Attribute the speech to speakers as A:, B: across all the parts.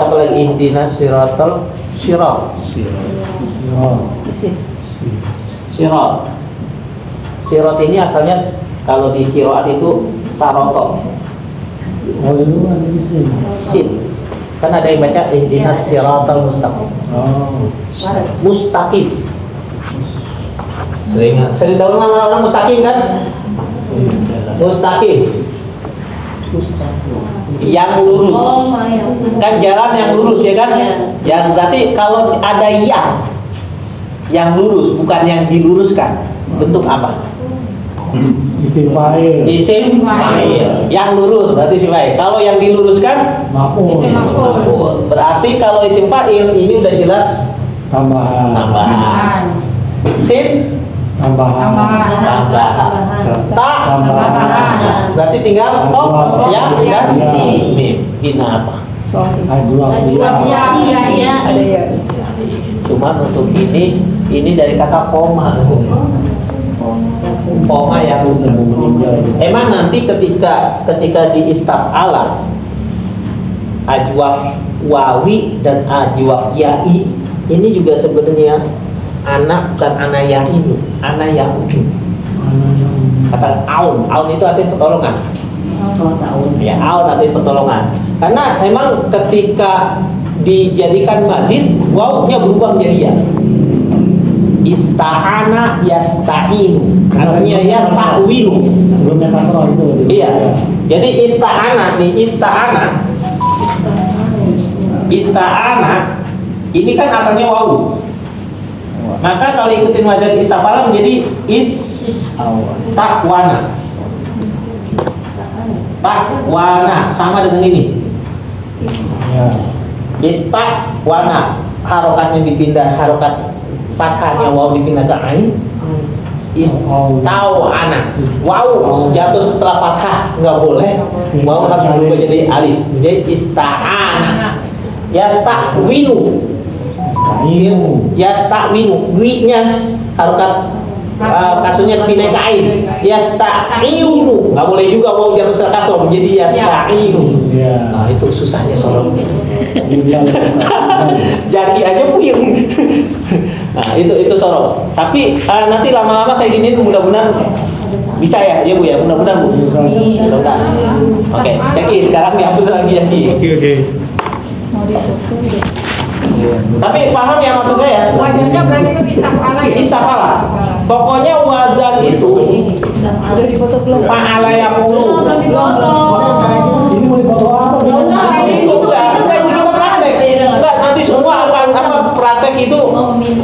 A: apa lagi? Ihdinas siratal sirat. Sirat. Sirat ini asalnya kalau di qiraat itu saroto.
B: Oh, itu ada di sini.
A: Sin. Kan ada yang baca ihdinas siratal mustaqim.
B: Oh.
A: Mustaqim. Sering tahu nama orang mustaqim kan? Mustaqim. Yang lurus. Kan jalan yang lurus ya kan? Yang berarti kalau ada yang lurus bukan yang diluruskan. Bentuk apa?
B: Isim fa'il.
A: Isim fa'il. Yang lurus berarti isim fa'il. Kalau yang diluruskan
B: Maf'ul.
A: maf'ul. Berarti kalau isim fa'il ini udah jelas tambahan. Sin
B: Tambahan.
A: tambahan. Ta
B: Tambahan.
A: berarti tinggal kof ya dan
B: Ya.
A: mim. Ini apa?
B: Ajwaf.
C: Ada ya.
A: Cuman untuk ini dari kata koma. Koma ya. Emang nanti ketika di istaf'ala ajwaf wawi dan ajwaf ya'i ini juga sebenarnya anak bukan anak yang ini, anak yang ujung. Kata aun itu artinya pertolongan. Ya, aun artinya pertolongan. Karena memang ketika dijadikan mazid, wawunya berubah menjadi ya. Ista'ana yasta'inu. Asalnya yasta'winu.
B: Sebelumnya kasrah itu.
A: Iya. Jadi ista'ana ini kan asalnya wawu. Maka kalau ikutin wazan istafala menjadi takwana. Takwana sama dengan ini.
B: Ya.
A: Istakwana harokatnya dipindah, harokat fathahnya wawu dipindah ke ain. Istau'ana wawu jatuh setelah fathah nggak boleh, wawu harus berubah jadi alif, jadi ista'ana. Yasta'winu yasta'winu, wi-nya harokat kasurnya pindah ke ain. Yasta'inu nggak boleh juga wawu jatuh setelah kasur menjadi yasta'inu.
B: Ya.
A: Nah itu susahnya sorong. Jaki aja puyeng. Nah itu sorong. Tapi nanti lama-lama saya giniin mudah-mudahan bisa ya Bu ya, mudah-mudahan Bu. Mudah-mudahan. Oke, Jaki sekarang dihapus lagi Jaki.
B: Oke.
A: Tapi paham ya maksud saya?
C: Wajahnya berarti ke istafala ya?
A: Istafala. Pokoknya wazan itu
C: Ada di foto belum?
A: fa'ala yaqulu.
B: Ini mau dipoto apa?
A: Itu enggak ini kita praktek. Enggak, nanti semua akan praktek itu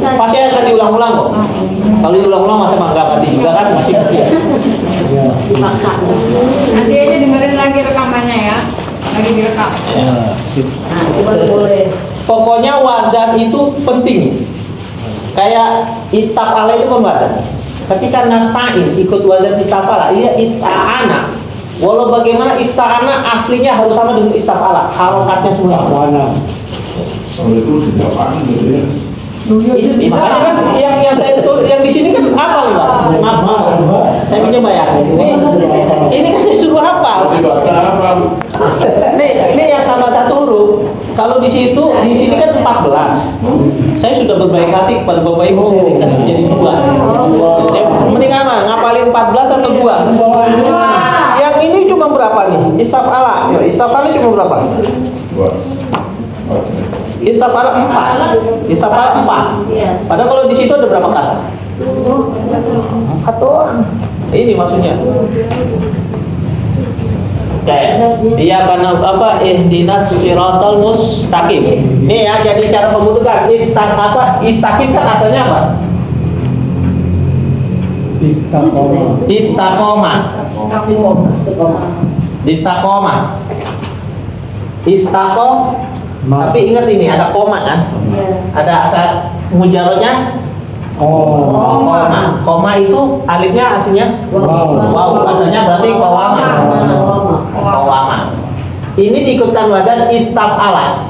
A: pasti akan diulang-ulang kok. Kalau diulang-ulang masa nggak ngerti juga kan masih ngerti ya.
B: Ya.
C: Nanti aja dengerin lagi rekamannya ya. Lagi direkam.
B: Ya. Sip.
C: Boleh.
A: Pokoknya wazan itu penting. Kayak istafala itu kan wazan. Ketika nasta'in ikut wazan istafala, iya ista'ana. Walau bagaimana ista'ana aslinya harus sama dengan istafala, harokatnya semua.
B: Mana?
D: Itu tidak paham gitu ya.
A: Makanya kan yang saya tulis yang di sini kan hafal Pak. Maaf. Saya mencoba ya. Ini kan saya suruh hafal.
D: Tidak ada apa.
A: Ini yang tambah satu huruf. Kalau di sini kan 14. Saya sudah berbaik hati kepada Bapak Ibu, saya dikasih menjadi 2. Ya, mendingan mana? Ngapalin 14 atau 2? Yang ini cuma berapa nih? Istafala. Istafala cuma berapa?
D: Dua.
A: Istafala 4. Istafala 4. Padahal kalau di situ ada berapa kata? 4 doang. Ini maksudnya. Iya karena apa? Ihdinas siratal mustaqim. Nih ya, jadi cara pembentukan istaqim kan asalnya apa? Istiqomah. Tapi ingat ini ada koma kan? Ada asal mujarotnya. Koma itu alifnya aslinya wow, asalnya berarti qawama. Ini diikutkan wazan istaf'ala.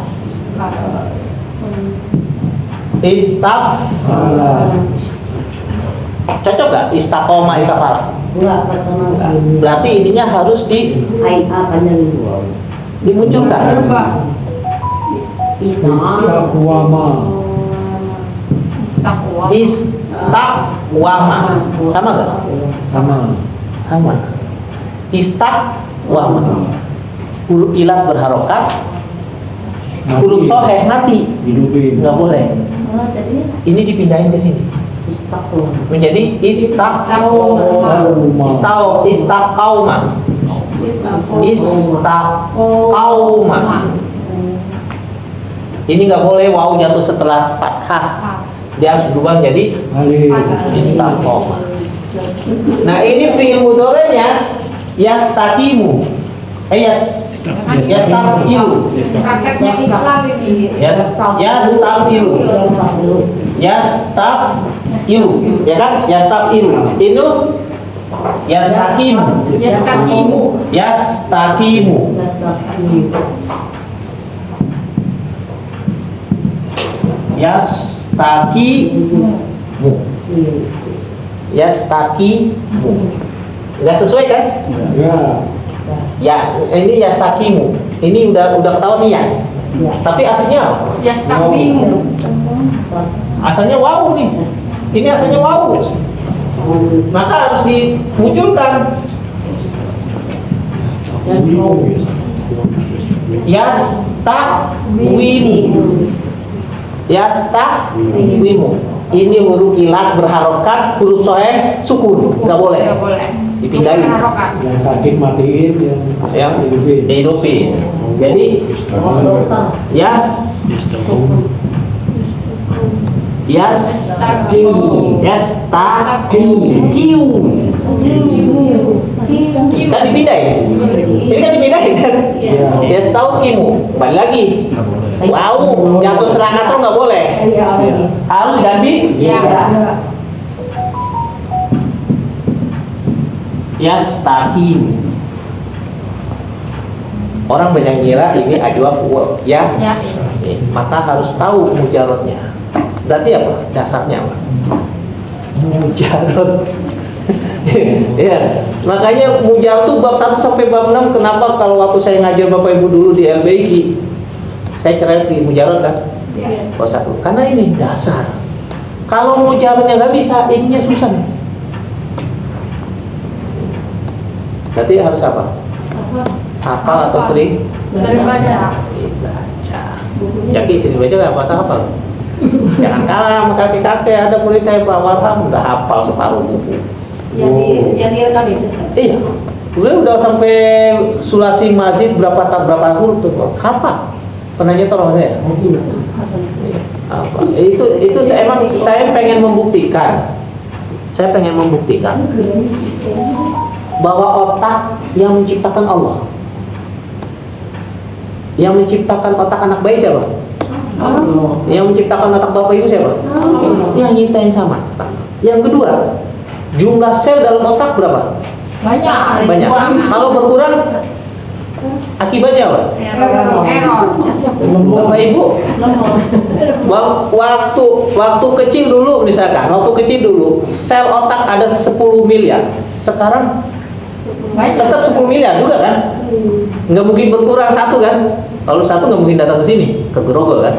A: Cocok gak? Istaqoma, istaf'ala? Berarti ininya harus dimunculkan.
B: Istaqwama.
A: Istaqwama. Sama gak?
B: Sama.
A: Sama. Istaqwama. Huruf ilat berharokat, huruf soheh mati.
B: Hidupin.
A: Nggak boleh. Ini dipindahin ke sini. Menjadi istaqauma. Ini nggak boleh waw jatuh setelah fathah. Dia harus berubah jadi
B: Alif.
A: istaqauma. Nah, ini fi'il mudhari'nya yastaqimu. Yastaqilu.
C: Prakteknya iklan ini.
A: Yastaqilu. Yastaqilu. Ya kan? Yastaqilu. Itu yastaqimu. Yastaqimu. Yastaqimu. Yastaqimu. Enggak sesuai kan?
B: Ya.
A: Ya, ini yastaqimu. Ini udah ketahuan nih ya. Tapi aslinya apa?
C: Yastaqimu.
A: Asalnya wawu nih. Ini asalnya wawu. Maka harus dimunculkan. Yastaqimu. Yastaqimu. Ini huruf ilat berharokat, huruf soheh sukun, nggak boleh.
C: Nggak boleh.
A: Dipindahin.
C: Harokat.
B: Yang sakit matiin, yang hidupin.
A: Dihidupin. Jadi yastaqimu. Kan dipindahin. Ini kan dipindahin kan? Yastaqimu. Balik lagi. Wow, jatuh serang kasar nggak boleh. Harus ganti. Yastaqimu. Orang banyak ngira ini ajwaf ya. Maka harus tahu mujarotnya. Berarti apa? Dasarnya apa? Mujarot. Ya, makanya mujarot tuh bab 1 sampai bab 6. Kenapa kalau waktu saya ngajar Bapak Ibu dulu di LBIQ, saya cerita di mujarot kan? Bab 1. Karena ini dasar. Kalau mujarotnya nggak bisa, ininya susah nih. Berarti harus apa? Hafal atau sering?
C: Dari baca.
A: Baca. Jadi sering baca nggak hafal. Jangan kalah sama kakek-kakek. Ada murid saya Pak Warham udah hafal separuh buku.
E: Yang direkam itu.
A: Iya. Udah sampai sulasi mazid berapa huruf tuh kok. Hafal. Pernah nyetor sama saya? Apa? Itu emang saya pengen membuktikan. Saya pengen membuktikan bahwa otak yang menciptakan Allah. Yang menciptakan otak anak bayi siapa? Yang menciptakan otak bapak ibu siapa? Yang nyiptain sama. Yang kedua, jumlah sel dalam otak berapa? Banyak. Kalau berkurang, akibatnya apa?
C: Error.
A: Bapak ibu, waktu kecil dulu misalkan, sel otak ada 10 miliar. Sekarang tetap 10 miliar juga kan? Nggak mungkin berkurang 1 kan? Kalau 1 nggak mungkin datang ke sini, ke Grogol kan?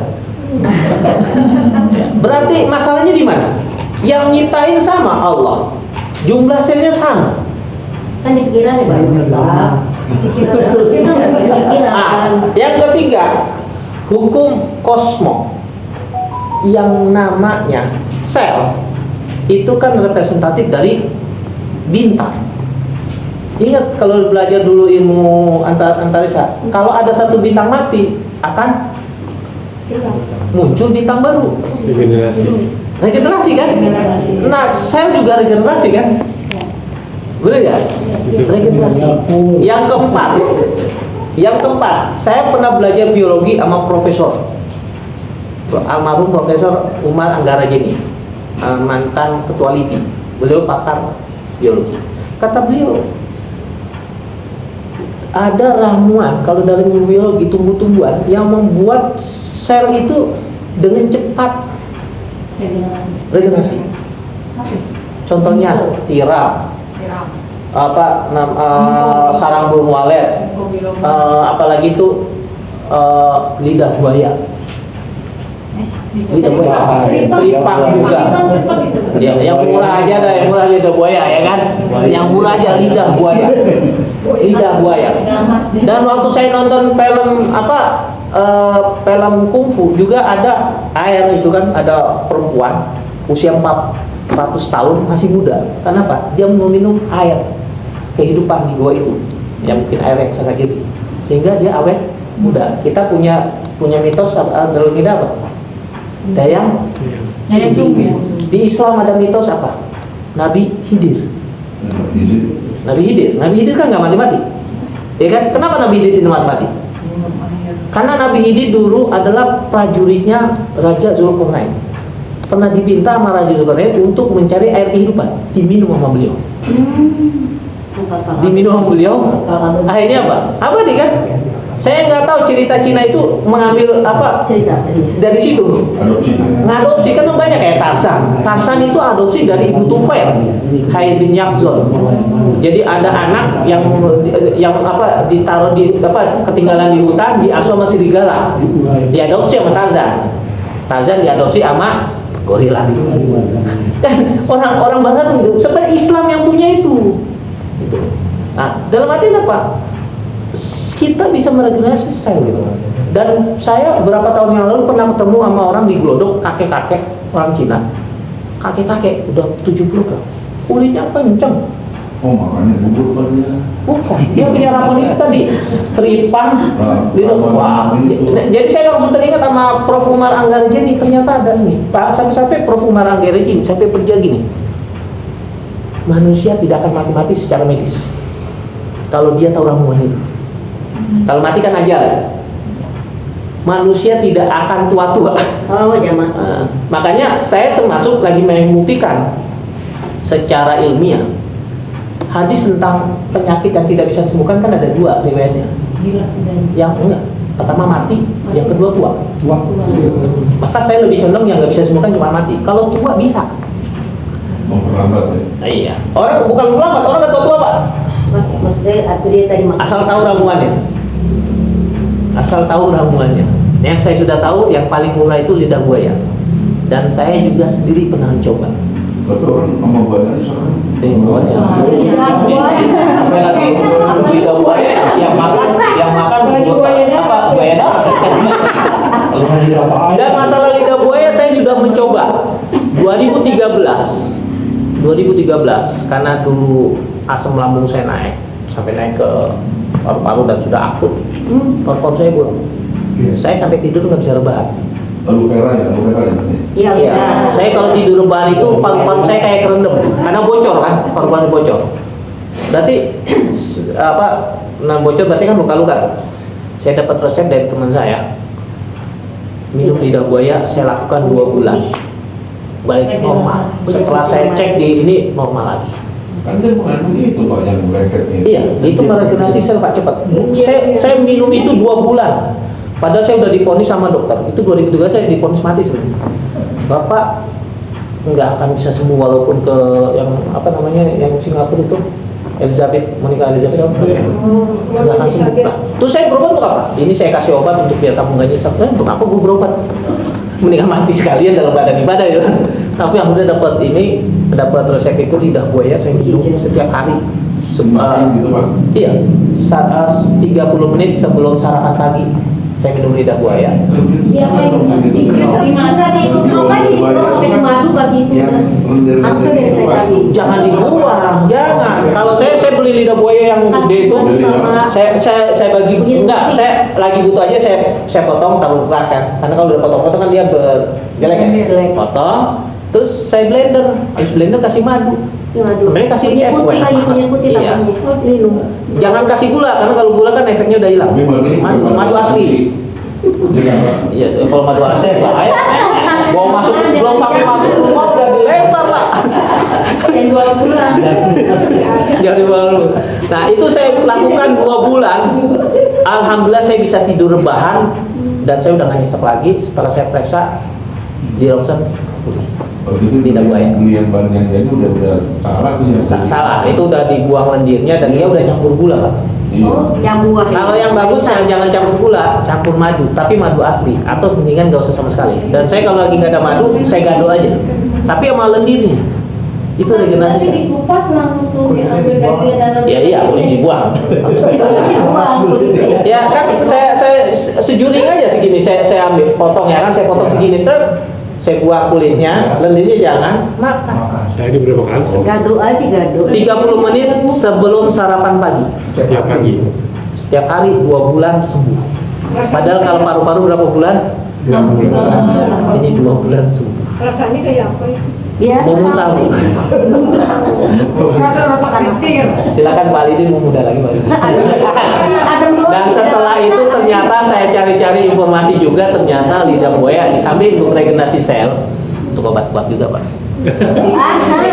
A: Berarti masalahnya di mana? Yang nyiptain sama Allah, jumlah selnya sama.
E: Kan dipikiran ya Pak.
A: Yang ketiga, hukum kosmo yang namanya sel itu kan representatif dari bintang. Ingat kalau belajar dulu ilmu antariksa, kalau ada satu bintang mati akan muncul bintang baru. Regenerasi kan? Nah, sel juga regenerasi kan? Boleh nggak? Regenerasi. Yang keempat, saya pernah belajar biologi sama profesor almarhum Profesor Umar Anggarajeni, mantan ketua LIPI. Beliau pakar biologi. Kata beliau, ada ramuan kalau dalam biologi tumbuh-tumbuhan yang membuat sel itu dengan cepat regenerasi. Contohnya tiram, sarang burung walet, apalagi itu lidah buaya. Lidah buaya. Tripang juga. Ya, yang murah aja dah, yang murah lidah buaya ya kan? Yang murah aja lidah buaya. Lidah buaya. Dan waktu saya nonton film film kungfu juga ada air itu kan, ada perempuan usia 400 tahun masih muda. Kenapa? Dia meminum air kehidupan di gua itu, yang mungkin air yang sangat jernih, sehingga dia awet muda. Kita punya mitos dalam kita apa? Dayang Sumbi. Di Islam ada mitos apa? Nabi Khidir. Nabi Khidir kan nggak mati-mati, ya kan? Kenapa Nabi Khidir tidak mati-mati? Karena Nabi Khidir dulu adalah prajuritnya Raja Zulkarnain. Pernah dipinta sama Raja Zulkarnain untuk mencari air kehidupan, diminum sama beliau. Diminum sama beliau. Akhirnya apa nih kan? Saya nggak tahu cerita Cina itu mengambil apa
E: Cerita.
A: dari situ. Ngadopsi kan banyak kayak Tarzan. Tarzan itu adopsi dari Ibu Tufail, Hai bin Yakzon. Jadi ada anak yang ditaruh di ketinggalan di hutan, diasuh sama serigala. Diadopsi sama Tarzan. Tarzan diadopsi sama gorila. Kan orang barat itu sebenarnya Islam yang punya itu. Gitu. Nah, dalam arti apa? Kita bisa meregenerasi sel gitu. Dan saya beberapa tahun yang lalu pernah ketemu sama orang di Glodok, kakek-kakek orang Cina. Kakek-kakek udah 70 kan. Kulitnya kenceng.
D: Oh, makanya bubur banyak.
A: Bukan, dia punya rapon itu tadi tripang, wah. Jadi saya langsung teringat sama Prof. Umar Anggarjeni, ternyata ada ini. Pak, sampai Prof. Umar Anggarjeni sampai pergi gini. Manusia tidak akan mati-mati secara medis kalau dia tahu ramuan itu. Kalau mati kan ajal. Manusia tidak akan tua-tua.
E: Oh, jangan.
A: Makanya saya termasuk lagi membuktikan secara ilmiah hadis tentang penyakit yang tidak bisa disembuhkan kan ada dua riwayatnya. Yang enggak, pertama mati, yang kedua tua. Maka saya lebih condong yang nggak bisa disembuhkan cuma mati. Kalau tua bisa.
D: Memperlambat ya.
A: Iya. Orang bukan memperlambat, orang nggak tua-tua Pak.
E: Maksudnya dia tadi
A: Asal tahu ramuannya. Asal tahu ramuannya. Yang saya sudah tahu yang paling murah itu lidah buaya. Dan saya juga sendiri pernah coba.
D: Tapi orang sama banyak sekarang.
A: Buaya. Apalagi lidah buaya yang makan apa buaya darat. Dan masalah lidah buaya saya sudah mencoba 2013 karena dulu asam lambung saya naik sampai naik ke paru-paru dan sudah akut. Paru-paru saya buruk. Saya sampai tidur nggak bisa rebahan.
D: Lalu pera ya.
E: Iya.
A: Iya. Saya kalau tidur rebahan itu paru-paru saya kayak kerendam karena bocor kan, paru-paru bocor. Berarti bocor berarti kan luka-luka. Saya dapat resep dari teman saya. Minum lidah buaya saya lakukan 2 bulan. Balik normal. Setelah saya cek di ini normal lagi.
D: Kan dia mengandung itu Pak yang lengketnya.
A: Iya, itu meregenerasi sel Pak cepat. Saya minum itu 2 bulan. Padahal saya udah divonis sama dokter. Itu 2013 saya divonis mati sebenarnya. Bapak nggak akan bisa sembuh walaupun ke yang Singapura itu Monica Elizabeth nggak akan sembuh. Nah, terus saya berobat untuk apa? Ini saya kasih obat untuk biar kamu nggak nyesek. Untuk apa gue berobat? Mendingan mati sekalian dalam keadaan ibadah ya. Tapi yang udah dapat resep itu lidah buaya saya minum setiap hari.
D: Gitu Pak.
A: Iya, 30 menit sebelum sarapan pagi saya minum lidah buaya.
E: Iya, dimasak di kasih madu kasih itu. Langsung yang saya kasih.
A: Jangan dibuang, jangan. Kalau saya beli lidah buaya yang gede itu, saya bagi enggak, saya lagi butuh aja saya potong taruh kulkas kan. Karena kalau udah potong-potong kan dia jelek ya. Potong, terus saya blender. Habis blender kasih madu. Namanya kasih es iya. Minum. Jangan kasih gula karena kalau gula kan efeknya udah hilang. Madu asli. Iya, kalau madu asli bahaya. Belum sampai masuk rumah udah dilempar Pak.
E: Dan 2 bulan.
A: Jadi baru. Nah itu saya lakukan 2 bulan. Alhamdulillah saya bisa tidur rebahan dan saya udah nggak nyesek lagi. Setelah saya periksa di ronsen
D: Tidak
A: buaya.
D: Lihat banyak jadi udah salah tuh ya.
A: Salah, itu udah dibuang lendirnya dan dia udah campur gula Pak.
D: Iya.
E: Yang buah.
A: Kalau yang bagus jangan campur gula, campur madu, tapi madu asli. Atau mendingan gak usah sama sekali. Dan saya kalau lagi nggak ada madu, saya gado aja. Tapi sama lendirnya, itu regenerasi
E: Tapi
A: sel.
E: dikupas langsung diambil dari dalam.
A: Ya iya, boleh dibuang. Ya kan saya sejuring aja segini, saya ambil potong ya kan, saya potong segini saya buang kulitnya, lendirnya jangan makan.
B: Saya ini berapa kali?
E: Gado aja gado.
A: 30 menit sebelum sarapan pagi.
B: Setiap pagi.
A: Setiap hari 2 bulan sembuh. Padahal kalau paru-paru berapa bulan?
B: 6 bulan.
A: Ini 2 bulan sembuh.
C: Rasanya kayak apa itu?
E: Biasa.
A: Mau tahu?
C: Rata-rata keriting.
A: Silakan Pak Lidin mau muda lagi Pak Lidin. Dan setelah itu ternyata saya cari-cari informasi juga, ternyata lidah buaya di samping untuk regenerasi sel, untuk obat kuat juga Pak.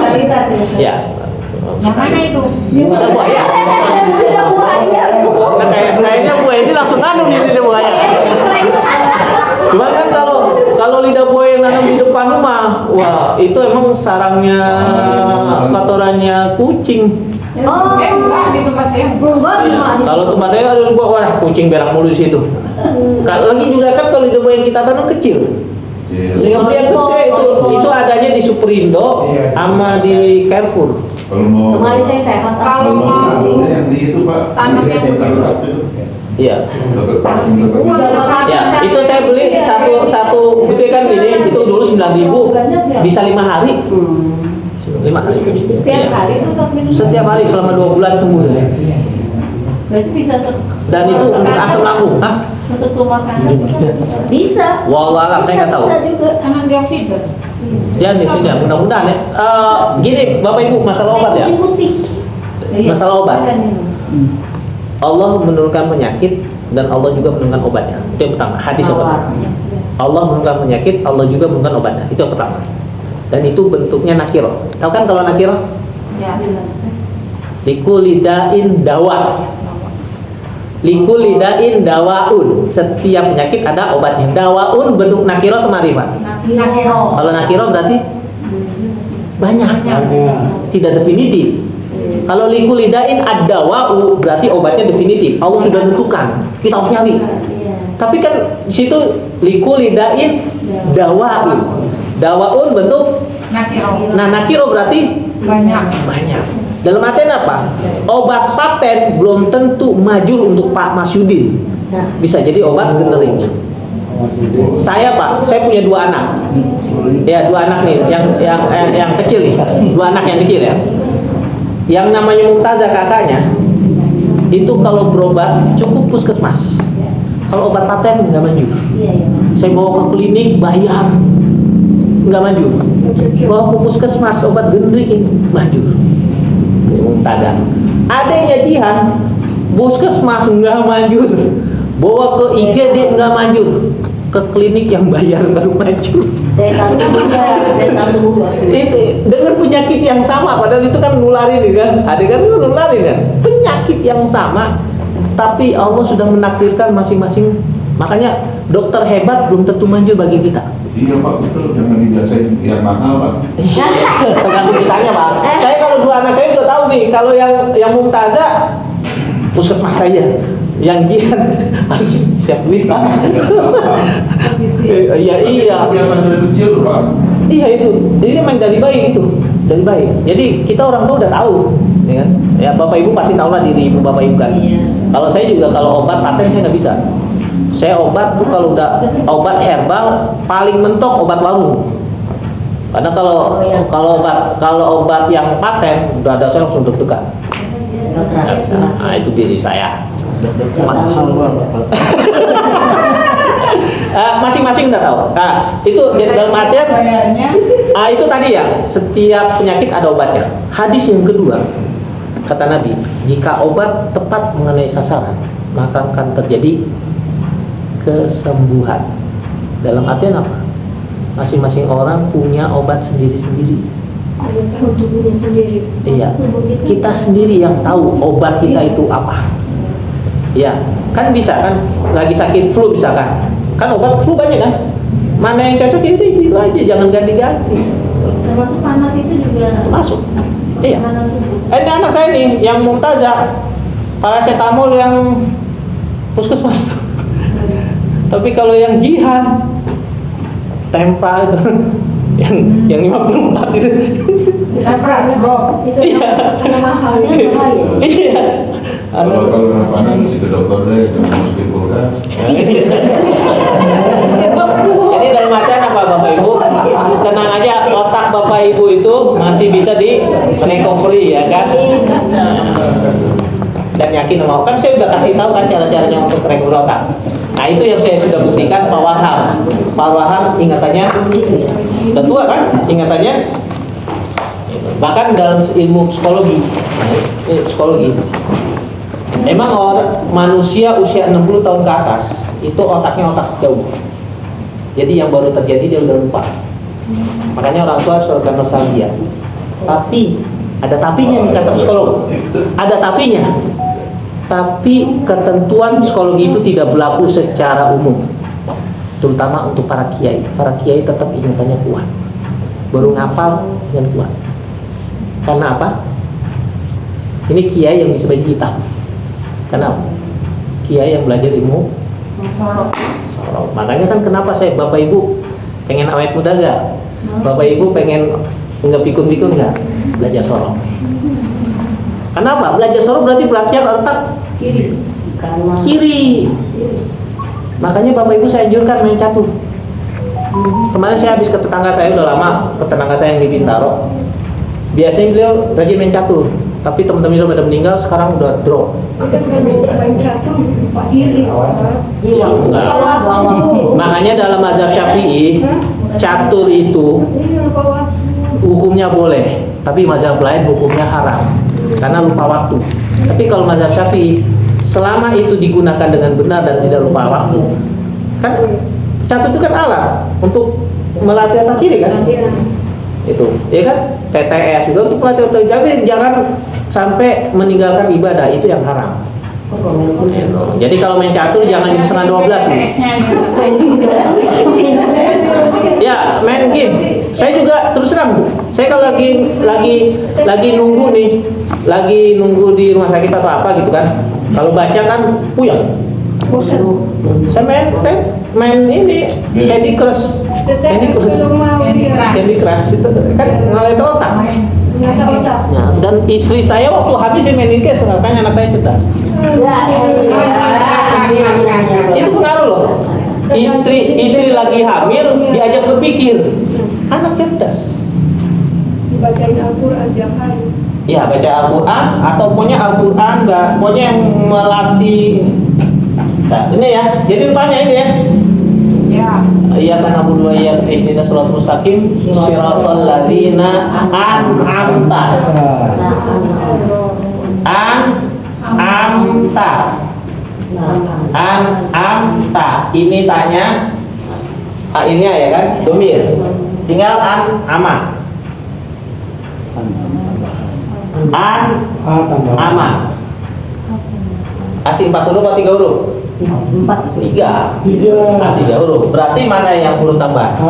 E: Kualitas ya.
A: Ya.
C: Yang mana itu?
A: Lidah buaya.
E: Lidah buaya.
A: Nah, kayaknya buaya ini langsung nanam nih lidah buaya. Cuma kan kalau lidah buaya yang nanam di depan rumah, wah itu emang sarangnya kotorannya kucing.
E: Oh.
C: Enggak, di tempat saya.
E: Enggak,
A: Iya. Kalau tempat saya ada buah, wah kucing berak mulu di situ. Kalau lagi juga kan kalau lidah buaya yang kita tanam kecil.
D: Iya.
A: Yang gede itu adanya di Superindo sama di Carrefour.
D: Kalau mau
E: Kemarin saya sehat.
C: Kalau mau
D: yang di itu Pak,
C: tanam yang begitu.
A: Iya.
D: Dapat
A: Ya, itu saya beli satu gede kan gini, itu dulu 9.000, bisa 5 hari. 5 hari.
E: Setiap
A: Iya.
E: hari tuh sampai
A: Setiap hari selama 2 bulan sembuh.
E: Berarti bisa
A: Dan itu untuk asam lambung. Hah?
E: untuk makan. Bisa.
A: Wallahualam, saya nggak tahu.
E: Bisa juga.
C: Karena dioksida.
A: Ya di sini ya, mudah-mudahan ya. Gini Bapak Ibu, masalah obat ya.
E: Putih.
A: Masalah obat. Allah menurunkan penyakit dan Allah juga menurunkan obatnya. Itu yang pertama. Hadis yang pertama. Allah menurunkan penyakit, Allah juga menurunkan obatnya. Itu yang pertama. Dan itu bentuknya nakiro. Tahu kan kalau nakiro?
C: Ya.
A: Likulidain dawa. Likulidain dawaun. Setiap penyakit ada obatnya. Dawaun bentuk nakiro atau marifat?
C: Nakiro.
A: Kalau nakiro berarti banyak. Tidak definitif. Kalau likulidain ad-dawa'u berarti obatnya definitif. Allah sudah tentukan. Kita harus nyari. Tapi kan di situ likulidain dawa'u. Dawa'un bentuk
C: Nakiro.
A: nah nakiro berarti
C: Banyak.
A: banyak. Dalam artian apa? Obat paten belum tentu maju untuk Pak Masyudin. Bisa jadi obat generiknya. Saya Pak, saya punya 2 anak. Ya 2 anak nih, yang kecil nih, 2 anak yang kecil ya. Yang namanya Mumtazah kakaknya, itu kalau berobat cukup puskesmas. Kalau obat paten nggak manjur. Saya bawa ke klinik bayar, nggak manjur. Bawa ke puskesmas obat generik ini manjur. Mumtazah. Adanya Jihan, puskesmas nggak manjur. Bawa ke IGD nggak manjur. Ke klinik yang bayar baru manjur.
E: Daya tahan tubuh.
A: Itu dengan penyakit yang sama, padahal itu kan nularin kan, kan nularin kan, penyakit yang sama, tapi Allah sudah menakdirkan masing-masing. Makanya dokter hebat belum tentu manjur bagi kita.
D: Iya Pak, betul. Jangan dibiasain yang mahal Pak.
A: Tergantung kitanya Pak. Saya kalau 2 anak saya udah tahu nih, kalau yang Mumtazah puskesmas saja, yang Jihan harus siap duit Pak. Iya.
D: Biasa dari kecil Pak.
A: Iya itu, ini main dari bayi itu, dari bayi. Jadi kita orang tua udah tahu, ya kan? Ya Bapak Ibu pasti tahu lah diri Ibu Bapak Ibu kan.
E: Iya.
A: Kalau saya juga kalau obat paten saya nggak bisa. Saya obat tuh kalau udah obat herbal paling mentok obat warung. Karena kalau obat yang paten udah ada saya langsung deg-degan. Nggak bisa. Nah itu diri saya. Masing-masing udah tahu. Nah, itu dalam artian itu tadi ya, setiap penyakit ada obatnya. Hadis yang kedua, kata Nabi, jika obat tepat mengenai sasaran, maka akan terjadi kesembuhan. Dalam artian apa? Masing-masing orang punya obat sendiri-sendiri.
E: Tubuhnya sendiri.
A: Iya, kita sendiri yang tahu obat kita itu apa. Ya, kan bisa kan, lagi sakit flu misalkan, kan obat flu banyak kan, mana yang cocok ya itu aja, jangan ganti-ganti.
E: Termasuk panas itu juga.
A: Masuk. Iya.
E: Makanan tubuh.
A: Ini anak saya nih, yang Mumtazah, paracetamol yang puskesmas tuh. Tapi kalau yang jihan, tempra itu yang 54 itu.
C: Bro.
E: Itu karena mahalnya bahaya.
A: Iya.
D: Kalau kenapa mesti ke dokter deh, jangan masukin kulkas.
A: Jadi dalam artian apa Bapak Ibu? Tenang aja, otak Bapak Ibu itu masih bisa di recovery ya kan? Dan yakin mau kan saya udah kasih tahu kan cara-caranya untuk recovery otak. Nah itu yang saya sudah buktikan Pak Wahab. Pak Wahab ingatannya udah tua kan? Ingatannya bahkan dalam ilmu psikologi. Emang orang manusia usia 60 tahun ke atas itu otaknya otak jauh. Jadi yang baru terjadi dia udah lupa. Makanya orang tua suka nostalgia. Tapi ada tapinya nih kata psikolog. Ada tapinya. Tapi ketentuan psikologi itu tidak berlaku secara umum. Terutama untuk para kiai. Para kiai tetap ingatannya kuat. Baru ngapal dengan kuat. Karena apa? Ini kiai yang bisa baca kitab. Kenapa? Kiai yang belajar ilmu sorok. Makanya kan kenapa saya Bapak Ibu pengen awet muda gak? Bapak Ibu pengen nggak pikun-pikun gak? Belajar sorok. Kenapa? Belajar sorok berarti perhatian otak kiri. Makanya Bapak Ibu saya anjurkan main catur. Kemarin saya habis ke tetangga saya, udah lama ke tetangga saya yang di Bintaro. Biasanya beliau rajin main catur, tapi teman-teman beliau pada meninggal, sekarang udah drop.
C: Main catur Pak Iri.
A: Iya, enggak. Makanya dalam mazhab Syafi'i, catur itu hukumnya boleh, tapi mazhab lain hukumnya haram karena lupa waktu. Tapi kalau mazhab Syafi'i, selama itu digunakan dengan benar dan tidak lupa waktu, kan catur itu kan alat untuk melatih otak kiri kan? Itu, ya kan? TTS juga untuk melatih otak. Jadi jangan sampai meninggalkan ibadah, itu yang haram. Jadi kalau main catur jangan jam setengah 12 nih. Ya, main game. Saya juga terus terang, saya kalau lagi nunggu nih, lagi nunggu di rumah sakit atau apa gitu kan. Kalau baca kan puyeng. Saya main ini Candy Crush itu kan ngalet otak. Ya, dan istri saya waktu habis saya main ini kan anak saya cerdas. Itu pengaruh loh. Istri lagi hamil diajak berpikir, anak cerdas.
C: Bacain Al-Quran tiap hari.
A: Ya baca Al-Quran atau pokoknya Al-Quran, pokoknya yang melatih. Nah, ini ya. Jadi rupanya ini ya.
C: Ya.
A: Iya kan Abu Dua ya ihdinas shiratal mustaqim shiratal ladzina an'amta. An'amta. Ini tanya ini ya kan domir. Tinggal ama. Ama. Kasih 4 huruf atau 3 huruf? 3. Kasih 3 huruf. Berarti mana yang huruf tambah?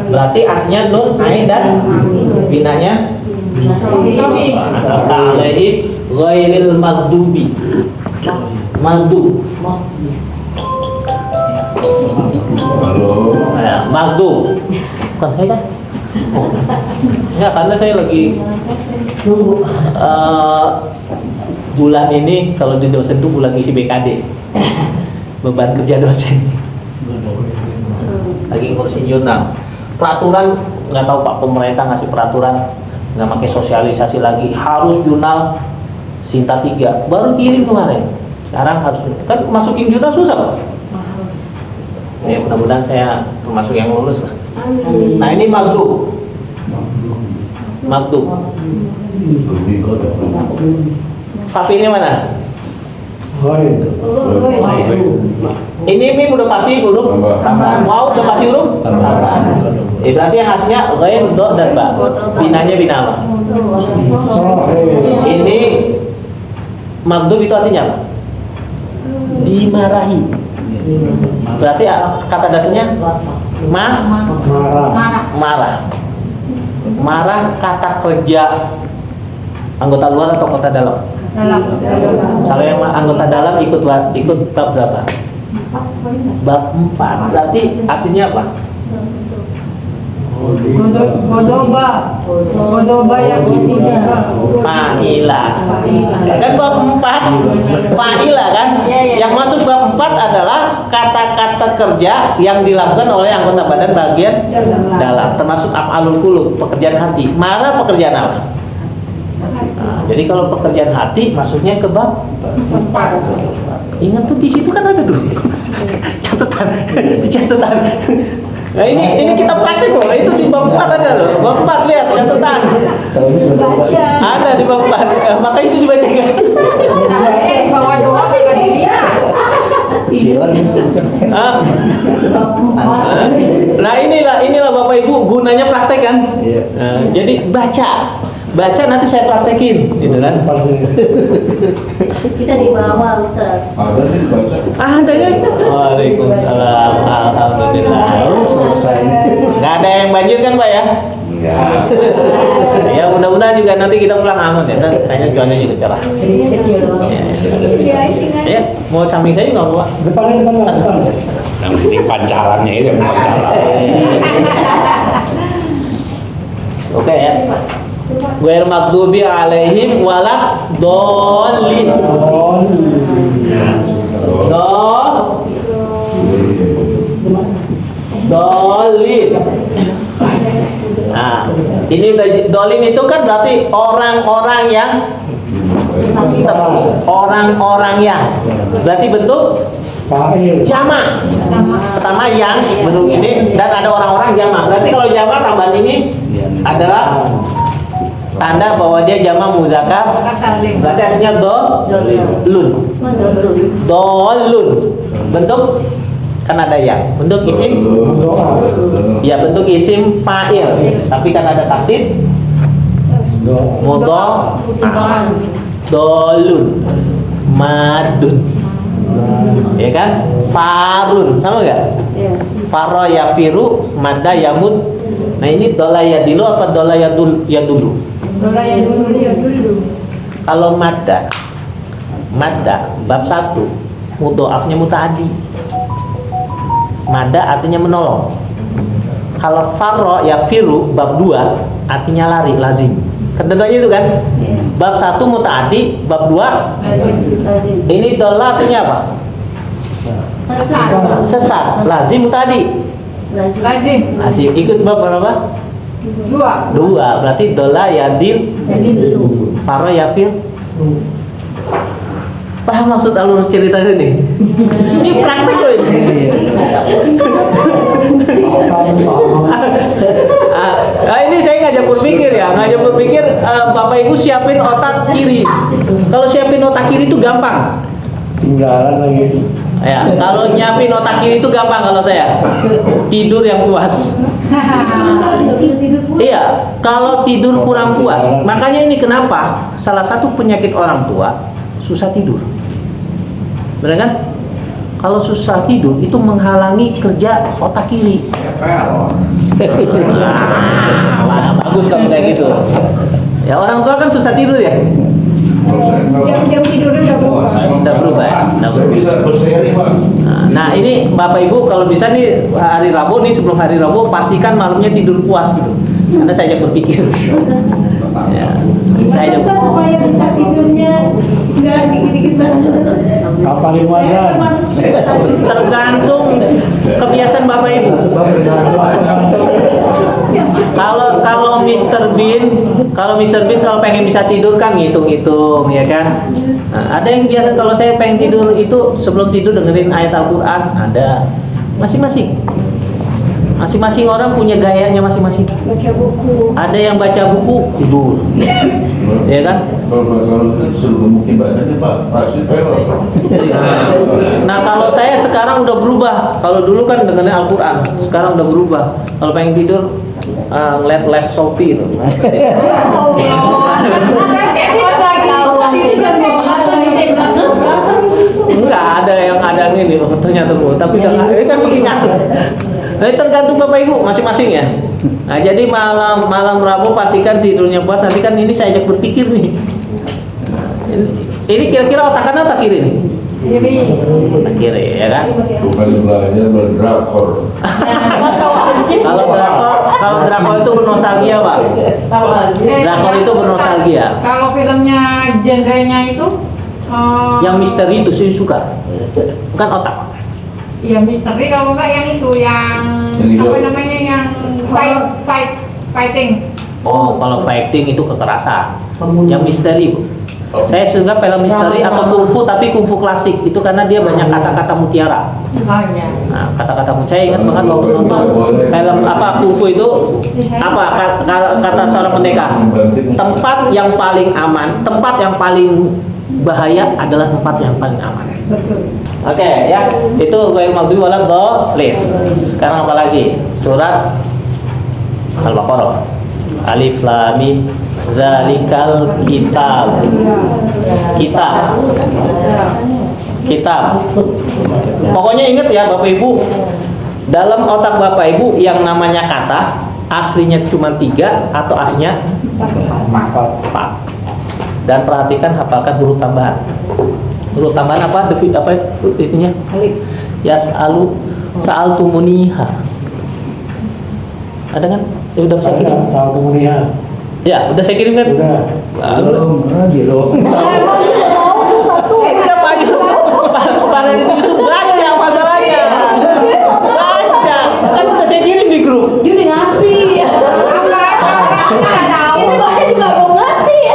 A: Berarti aslinya nun, ain dan binanya alaihi ghairil maghdubi. Maghdub.
D: Halo.
A: Ya, maghdub. Bukan saya kan? Oh. Ya, karena saya lagi nunggu bulan ini kalau di dosen tuh bulan ngisi BKD. Beban kerja dosen. Lagi ngurusin jurnal. Peraturan nggak tahu Pak, pemerintah ngasih peraturan nggak pakai sosialisasi lagi, harus jurnal Sinta 3. Baru kirim kemarin. Sekarang harus kan masukin jurnal susah Pak. Ya mudah-mudahan saya termasuk yang lulus lah. Nah ini maghdub. Faf ini mana? Ini mim udah pasti huruf. Mau udah pasti huruf. Berarti yang hasilnya ghain, do dan ba. Binanya bina apa? Ini maghdub itu artinya apa? Dimarahi. Berarti kata dasarnya marah. Marah kata kerja Anggota luar atau kota dalam?
C: Dalam.
A: Kalau yang anggota dalam ikut bab berapa? Bab 4. Berarti aslinya apa?
C: Godoba yang ketiga.
A: Fa'ila. Kan bab 4 fa'ila kan? Yang masuk bab 4 adalah kata-kata kerja yang dilakukan oleh anggota badan bagian dalam, termasuk af'alul qulub, pekerjaan hati. Mana pekerjaan apa? Nah, jadi kalau pekerjaan hati masuknya ke bab 4. Ingat tuh di situ kan ada tuh catatan. Nah ini kita praktek loh. Itu di bab 4 ada loh. Bab 4 lihat catatan. Ada di bab 4. Maka itu dibacakan.
C: Bawa doa ke dia.
A: Nah inilah Bapak Ibu gunanya praktek kan. Nah, jadi baca nanti saya praktekin, gitu kan?
E: Kita di bawah, Ustaz.
D: Ada nih dibaca.
A: Ada kan? Waalaikumsalam. Alhamdulillah.
B: Selesai.
A: Nggak ada yang banjir kan Pak ya?
B: Enggak.
A: Ya mudah-mudahan juga nanti kita pulang aman ya. Dan kayaknya cuacanya juga cerah.
E: Kecil doang.
A: Ya, mau samping saya nggak Pak?
B: Depan. Yang penting pancarannya itu yang pancaran.
A: Oke ya. Ghair maghdubi alaihim walad dhalin. Dolin. Nah, ini dolin itu kan berarti orang-orang yang berarti bentuk jamak. Pertama yang bentuk ini dan ada orang-orang jamak. Berarti kalau jamak tambahan ini adalah tanda bahwa dia jamak muzakkar. Berarti aslinya dolun. Dolun. Bentuk kan ada yang bentuk isim ya bentuk isim fa'il tapi kan ada taksir mudhaf dolun madun ya kan farun sama nggak faro yafiru madda yamud. Nah ini dola yadilu apa dola yadulu?
C: Dola yadulu.
A: Kalau madda bab 1 mudhafnya mutaaddi. Mada artinya menolong. Kalau farro ya firu bab 2 artinya lari, lazim. Ketentuannya itu kan? Bab 1 mutaaddi, bab 2
E: Lazim.
A: ini dola artinya apa? Sesat. Lazim mutaaddi. Lazim. Ikut bab berapa? 2. Berarti dola yadil.
E: Jadi belum.
A: Farro ya fir. Paham maksud alur cerita ini? Ini praktek loh ini. Ini saya ngajak berpikir ya, Bapak Ibu siapin otak kiri. Kalau siapin otak kiri itu gampang.
B: Tinggalan lagi.
A: Ya, kalau nyiapin otak kiri itu gampang kalau saya. Tidur yang puas. Iya, kalau tidur kurang puas. Makanya ini kenapa salah satu penyakit orang tua susah tidur. Benar kan? Kalau susah tidur itu menghalangi kerja otak kiri. Bagus kamu kayak gitu. Ya orang tua kan susah tidur ya.
C: Jam tidurnya
A: Udah berubah ya.
D: Bisa berseri Pak.
A: Nah ini Bapak Ibu kalau bisa nih hari Rabu nih sebelum hari Rabu pastikan malamnya tidur puas gitu. Karena saya ajak berpikir. Ya, saya ajak
E: supaya bisa tidurnya nggak dikit-dikit banget.
B: Apa limuazan?
A: tergantung kebiasaan Bapak Ibu. Kalau Mr. Bean kalau pengen bisa tidur kan ngitung-ngitung ya kan. Nah, ada yang biasa kalau saya pengen tidur itu sebelum tidur dengerin ayat Al-Qur'an, ada. Masing-masing orang punya gayanya masing-masing.
E: Baca buku.
A: Ada yang baca buku tidur. Ya kan?
D: Kalau itu suruh mungkin baca nih Pak, pasti teror.
A: Nah kalau saya sekarang udah berubah. Kalau dulu kan dengerin Al-Quran, sekarang udah berubah. Kalau pengen tidur ngeliat live Shopee itu. Enggak ada yang ini, ternyata bu. Tapi ini kan bikin ngantuk. Nah, tergantung Bapak Ibu masing-masing ya. Nah, jadi malam Rabu pastikan tidurnya puas. Nanti kan ini saya ajak berpikir nih. Ini kira-kira otak kanan otak kiri nih? Otak kiri ya kan?
D: Bukan sebelahnya berdrakor.
A: Kalau drakor itu bernostalgia, Pak. Drakor itu bernostalgia.
C: Kalau filmnya genrenya itu
A: Yang misteri itu sih suka. Bukan otak.
C: ya misteri, kalau enggak yang itu yang
D: Yang hijau.
C: apa namanya yang fighting.
A: Oh, kalau fighting itu kekerasan. Yang misteri, Bu. Saya suka film misteri atau kungfu, tapi kungfu klasik itu karena dia banyak kata-kata mutiara.
C: Oh iya.
A: Nah, kata-kata mutiara. Saya ingat banget waktu nonton film apa kungfu itu apa kata seorang pendekar. Tempat yang paling aman, tempat yang paling bahaya adalah tempat yang paling aman.
C: Betul.
A: Oke, ya. Itu gue mau wala boleh. Sekarang apa lagi? Surat Al-Baqarah. Alif Lam Mim Dzalikal kitab. Kitab. Pokoknya ingat ya Bapak Ibu, dalam otak Bapak Ibu yang namanya kata aslinya cuma 3 atau aslinya 4. Dan perhatikan hafalkan huruf tambahan. Huruf tambahan apa? Apa itunya? Yas'alu sa'altumuniha. Ada kan? Ya udah saya kirim. Ya, udah saya kirim kan?
F: Udah.
A: Lalu
F: Belum.
A: udah Pak Yusuf. Pada itu Yusuf baca masalahnya. Baca. Kan udah saya kirim di grup.
E: Dia udah ngerti. Ini baca juga mau ngerti.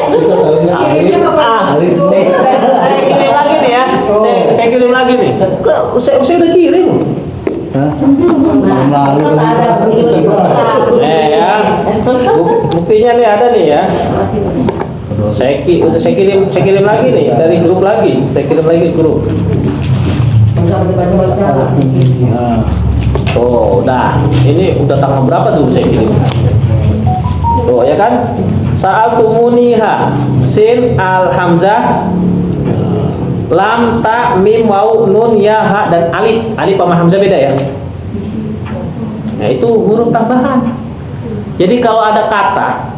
A: Saya kirim lagi nih ya. Saya kirim lagi nih. Saya udah kirim.
F: Belum lalu.
A: Ya. Buktinya nih ada nih ya. Saya kirim lagi nih dari grup lagi. Saya kirim lagi grup. Oh, udah. Ini udah tanggal berapa tuh saya kirim? Oh, ya kan? Sa'altumuniha sin al hamzah lam ta mim waw nun ya ha dan alif. Alif sama hamzah beda ya. Nah, itu huruf tambahan. Jadi kalau ada kata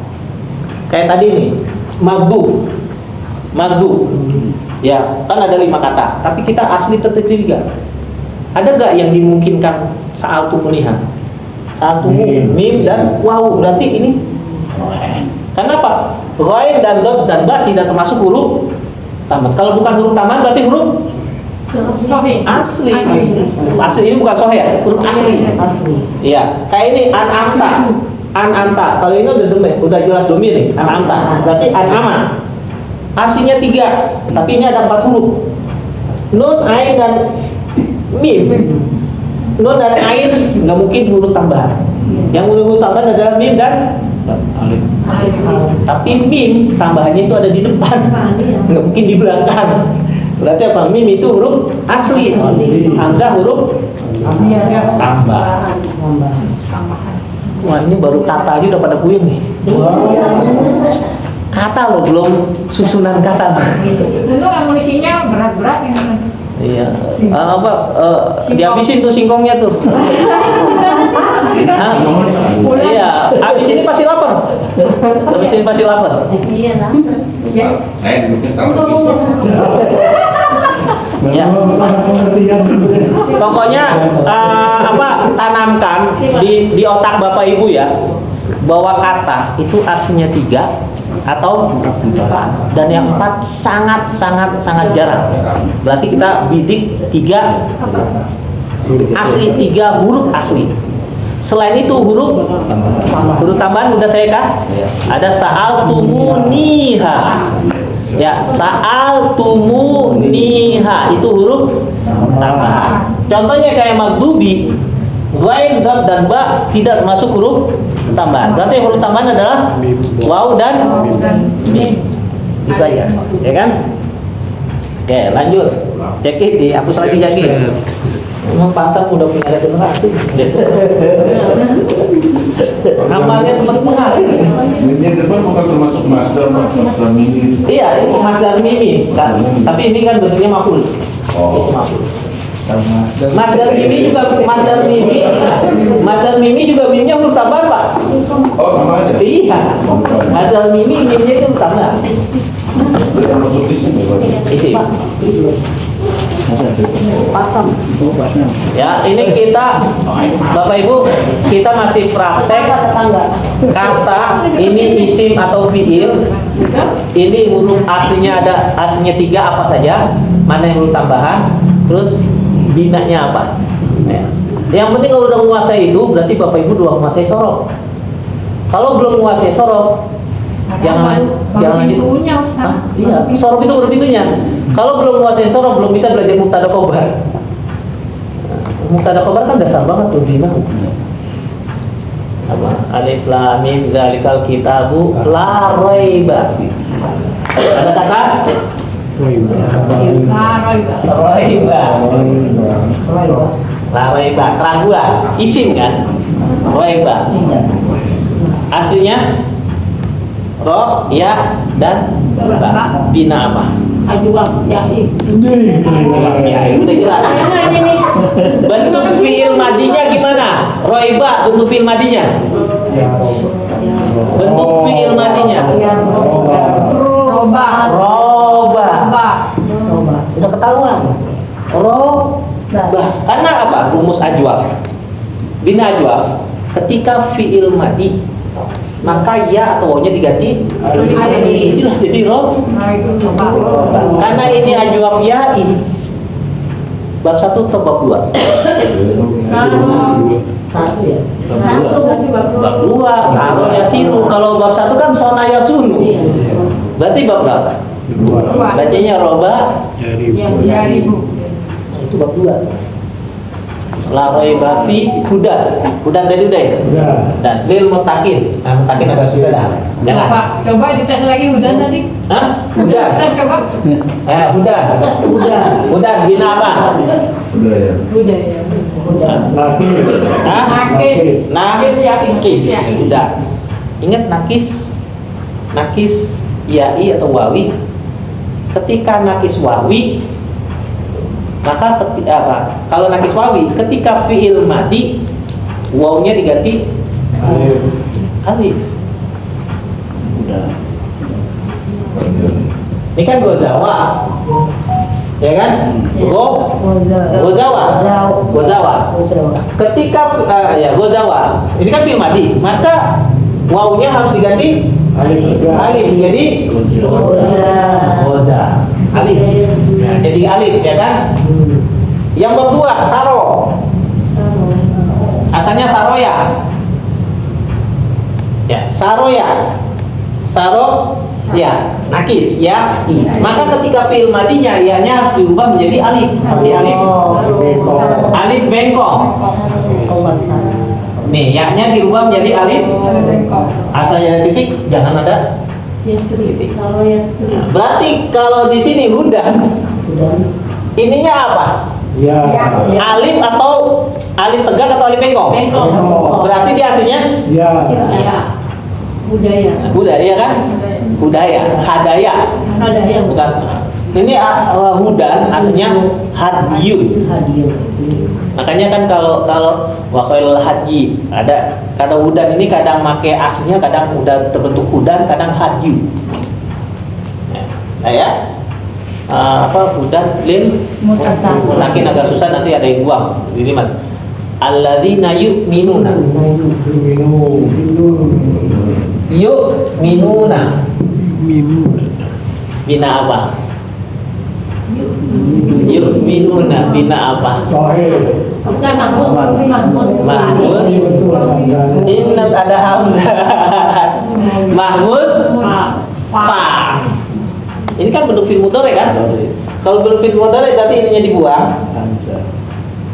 A: kayak tadi nih, magdu. Ya, kan ada 5 kata, tapi kita asli tertentu 3. Ada gak yang dimungkinkan sa'altumuniha? Mim dan waw, berarti ini kenapa? Ghain dan dot dan ba tidak termasuk huruf tambahan. Kalau bukan huruf tambahan berarti huruf asli. Asli ini bukan sohe ya, huruf asli. Iya, kayak ini an-anta. Kalau ini udah udah jelas domir nih, an-anta. Berarti an-ama. Aslinya 3, tapi ini ada 4 huruf. Nun, ain dan mim. Nun dan ain nggak mungkin huruf tambahan. Yang huruf tambahan adalah mim dan alif. Tapi mim tambahannya itu ada di depan, nggak mungkin di belakang. Berarti apa? Mim itu huruf asli. Hamzah huruf tambahan. Wah, ini baru kata aja udah pada puyeng nih. Kata loh, belum susunan kata.
C: Itu amunisinya berat-berat yang
A: Iya. Dihabisin tuh singkongnya tuh. Hah? Iya. Habis ini pasti lapar.
E: Iya lah.
B: Saya duduknya strategis.
A: Ya. Pokoknya tanamkan di otak Bapak Ibu ya, bahwa kata itu aslinya 3 atau 4, dan yang 4 sangat jarang. Berarti kita bidik 3 asli, 3 huruf asli. Selain itu huruf tambahan udah saya kan? Ada sa'altumuniha. Ya, sa'altumuniha itu huruf tambahan. Contohnya kayak magdubi, ghain, dot dan ba tidak termasuk huruf tambahan. Berarti huruf tambahan adalah waw dan mim. Itu aja, ya kan? Oke, lanjut. Cekit dihapus lagi Jaki. Memang pasar udah punya regenerasi. Amalnya teman mengalir.
D: Ini depan bukan termasuk master mini.
A: Iya, ini mas dan mimi kan. Tapi ini kan bentuknya maful.
D: Oh.
A: Isi maful. Masdar mimi juga mimnya huruf tambahan, Pak.
D: Oh, sama aja.
A: Iya. Masdar mimi mimnya itu huruf tambahan.
D: Kalau tulis ini, Pak.
A: Isim.
E: Pasang.
A: Ya, ini kita Bapak Ibu, kita masih praktek kata ini isim atau fiil. Ini huruf aslinya aslinya 3 apa saja, mana yang huruf tambahan, terus binanya apa. Ya. Yang penting kalau udah menguasai itu berarti Bapak Ibu udah menguasai sorof. Kalau belum menguasai sorof, jangan lanjut. Iya, sorof itu baru pintunya. Kalau belum menguasai sorof, belum bisa belajar mubtada khobar. Mubtada khobar kan dasar banget tuh di nahwu. Apa? Alif lam mim dzalikal kitabu la raiba. Ada kata raiba. La raiba, keraguan, isim kan? Raiba. Aslinya ro, ya, dan ba. Bina apa?
E: Ajuang, ya,
A: Ya, udah jelas. Bentuk fiil madinya gimana? Roiba, bentuk fiil madinya. Bentuk fiil madinya.
C: Roba.
A: Roba.
C: Roba.
A: Udah ketahuan. Roba. Karena apa? Rumus ajwaf. Bina ajwaf. Ketika fiil madi, maka ya atau wawnya diganti alif. Jelas jadi roba. Karena ini ajwaf ya'i. Bab 1 atau bab 2?
E: Satu ya.
A: Bab 2, saro yasiru. Kalau bab 1 kan sona yasunu. Berarti bab berapa? Bacanya roba.
C: Ya ribu.
A: Itu bab 2. La raiba fi hudan. Hudan tadi udah ya? Dan lil mutakin. Nah, mutakin agak susah dah. Jangan.
C: Coba dites lagi Hudan tadi.
A: Hah? Hudan.
C: Kita coba.
A: Hudan. Hudan bina apa?
D: Udah ya.
C: Hudan ya.
A: Hah?
C: Nakis.
A: Nakis. Hudan. Ingat nakis. Nakis yai atau wawi. Ketika nakis wawi, maka apa? Kalau nakis wawi, ketika fiil madi, wawnya diganti alif. Udah. Ini kan gozawa, ya kan? Gozawa. Ketika ya gozawa, ini kan fiil madi, maka wawnya harus diganti alif. Jadi goza. Alif. Nah, jadi alif ya kan? Yang bab 2 saro. Asalnya saroya. Ya, saroya. Saro ya, nakis ya, i. Maka ketika fiil madinya ya-nya harus diubah menjadi alif. Alif. Alif bengkok. Nih, ya-nya dirubah menjadi alif. Asalnya ada titik, jangan ada titik. Nah, berarti kalau di sini hudan, ininya apa?
G: Ya.
A: Alif atau alif tegak atau alif bengkok? Berarti dia aslinya?
G: Ya.
A: Budaya kan? Budaya, hadaya. Bukan. Ini hudan aslinya hadiyun. Makanya kan kalau waqil haji ada kadang hudan ini kadang make aslinya, kadang udah terbentuk hudan, kadang hadyu. Nah ya. Hudan lil mutakin agak susah, nanti ada yang buang. Ini mah alladzina yu'minuna. Yu'minuna. Bina apa? Yu'minuna bina apa?
E: Bukan mahmus.
A: Inna ada hamzah. Mahmus fa. Ini kan bentuk fi'il mudhari kan? Kalau bentuk fi'il mudhari berarti ininya dibuang.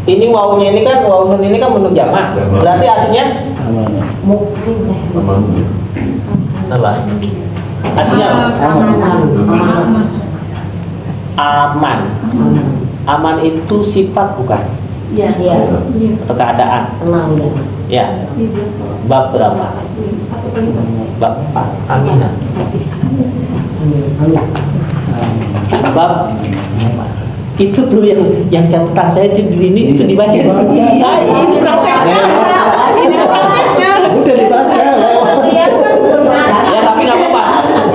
A: Ini wawunya ini kan wawu nun ini kan bentuk jamak. Berarti aslinya apa? Aslinya aman. Aman itu sifat bukan?
E: Iya.
A: Atau keadaan? Ya. Bab berapa? Bab 4. Aminah. Bab Itu tuh yang catatan saya itu ini itu dibaca. Nah, ini prakteknya. Ini prakteknya.
G: Udah dibaca lewat.
A: Ya tapi nggak apa-apa.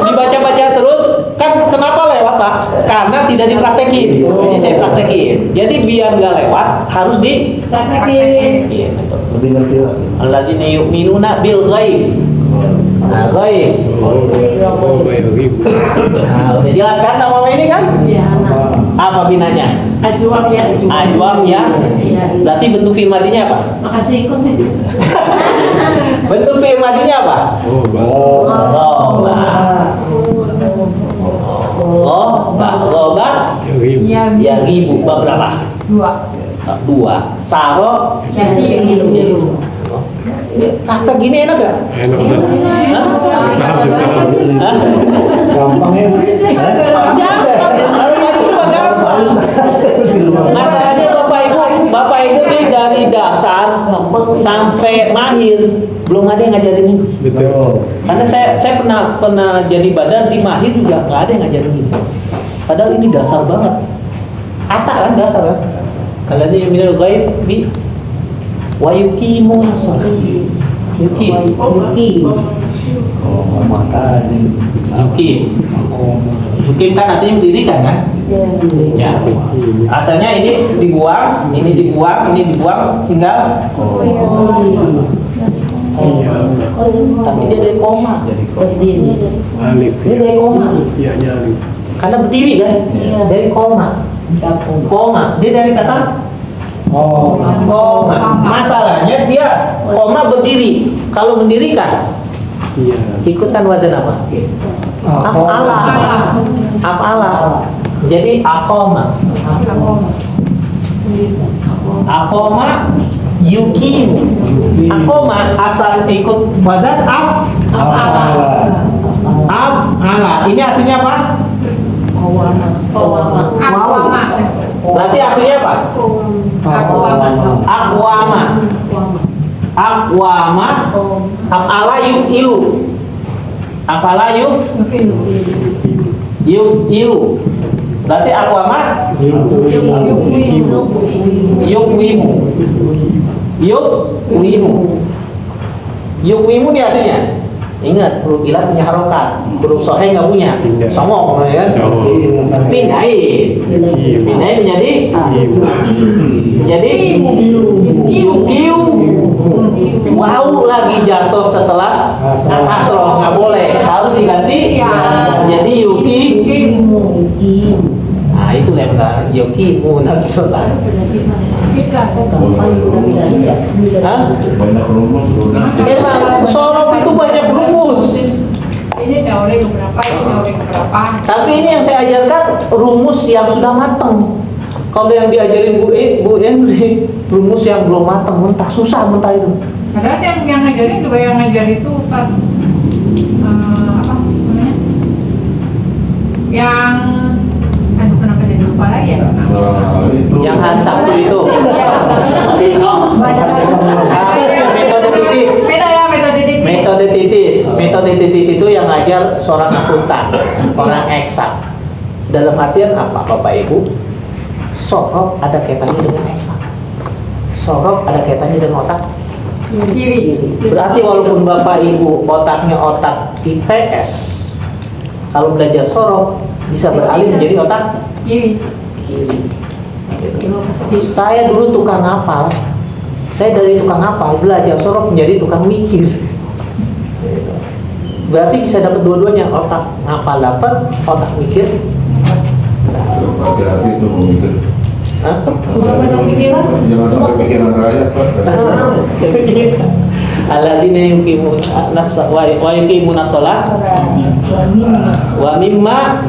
A: Dibaca-baca terus kan kenapa lewat Pak? Karena tidak dipraktekin. Ini saya praktekin. Jadi biar nggak lewat harus dipraktekin. Iya betul.
G: Lebih ngerti lagi.
A: Alladzina yu'minuna bil ghaib. Nah, ghaib. Nah, udah jelas kan sama ini kan? Apa binanya?
E: Ajwab ya.
A: Ajwab ya. Berarti bentuk fi'il madinya apa?
E: Makan singkong sih.
A: Bentuk fi'il madinya apa? Loba. Loba. Ya ribu. Bab berapa? 2. Saro. Kata gini enak gak?
B: Enak Ustaz.
A: Hah?
G: Gampang ya.
A: Kalau maju semua gampang. Masalahnya Bapak Ibu nih dari dasar sampai mahir belum ada yang ngajarin ini.
B: Betul.
A: Karena saya pernah jadi badan di mahir juga nggak ada yang ngajarin ini. Padahal ini dasar banget. Kata kan dasar kan. Alladzina minal ghaib bi wa yuqimuna shalah. Yuqim. Yuqim kan artinya mendirikan kan? Ya. Asalnya ini dibuang, tinggal tapi dia dari koma.
B: Alif.
A: Dia dari koma.
B: Iya, alif.
A: Karena berdiri kan? Dari koma. Dia dari kata koma. Masalahnya dia koma berdiri. Kalau mendirikan
B: Iya.
A: ikutan wazan apa? Af'ala. Jadi aqoma. Aqoma yuqimu. Aqoma asal ikut wazan af'ala. Ini aslinya apa? Berarti aslinya apa? Aqwama. Af'ala yuf'ilu. Af'ala yuf'ilu. Berarti aqwama yukwimu. Yukwimu ini aslinya. Ingat, huruf ilah punya harokat, huruf sohe nggak punya. Songong, ya kan? Pindahin menjadi yukiu. Wow lagi jatuh setelah kasroh, nggak boleh, harus diganti jadi yuki. Nah itu lembaga yukimu nasolah.
D: Banyak rumus.
A: Emang sorof itu banyak rumus.
C: Ini teori beberapa, ini teori beberapa.
A: Tapi ini yang saya ajarkan rumus yang sudah matang. Kalau yang diajarin Bu Endri, rumus yang belum matang, mentah susah mentah itu.
C: Padahal yang ngajarin juga yang ngajar itu Ustaz, apa namanya? Yang kenapa jadi lupa lagi ya?
D: Itu.
A: Yang Sabtu itu. Metode titis. Metode titis itu yang ngajar seorang akuntan, orang eksak. Dalam artian apa, Bapak Ibu? Sorof ada kaitannya dengan eksak. Sorof ada kaitannya dengan otak
C: Kiri.
A: Berarti walaupun Bapak Ibu otaknya otak IPS, kalau belajar sorof bisa beralih menjadi otak
C: Kiri.
A: kiri. Saya dulu tukang hafal. Saya dari tukang hafal belajar sorof menjadi tukang mikir. Berarti bisa dapat dua-duanya, otak hafal dapat, otak mikir.
D: Hati-hati itu memikir.
A: Hah?
D: Jangan sampai pikiran rakyat, Pak.
A: Alladzina yuqimuna shalah wa mimma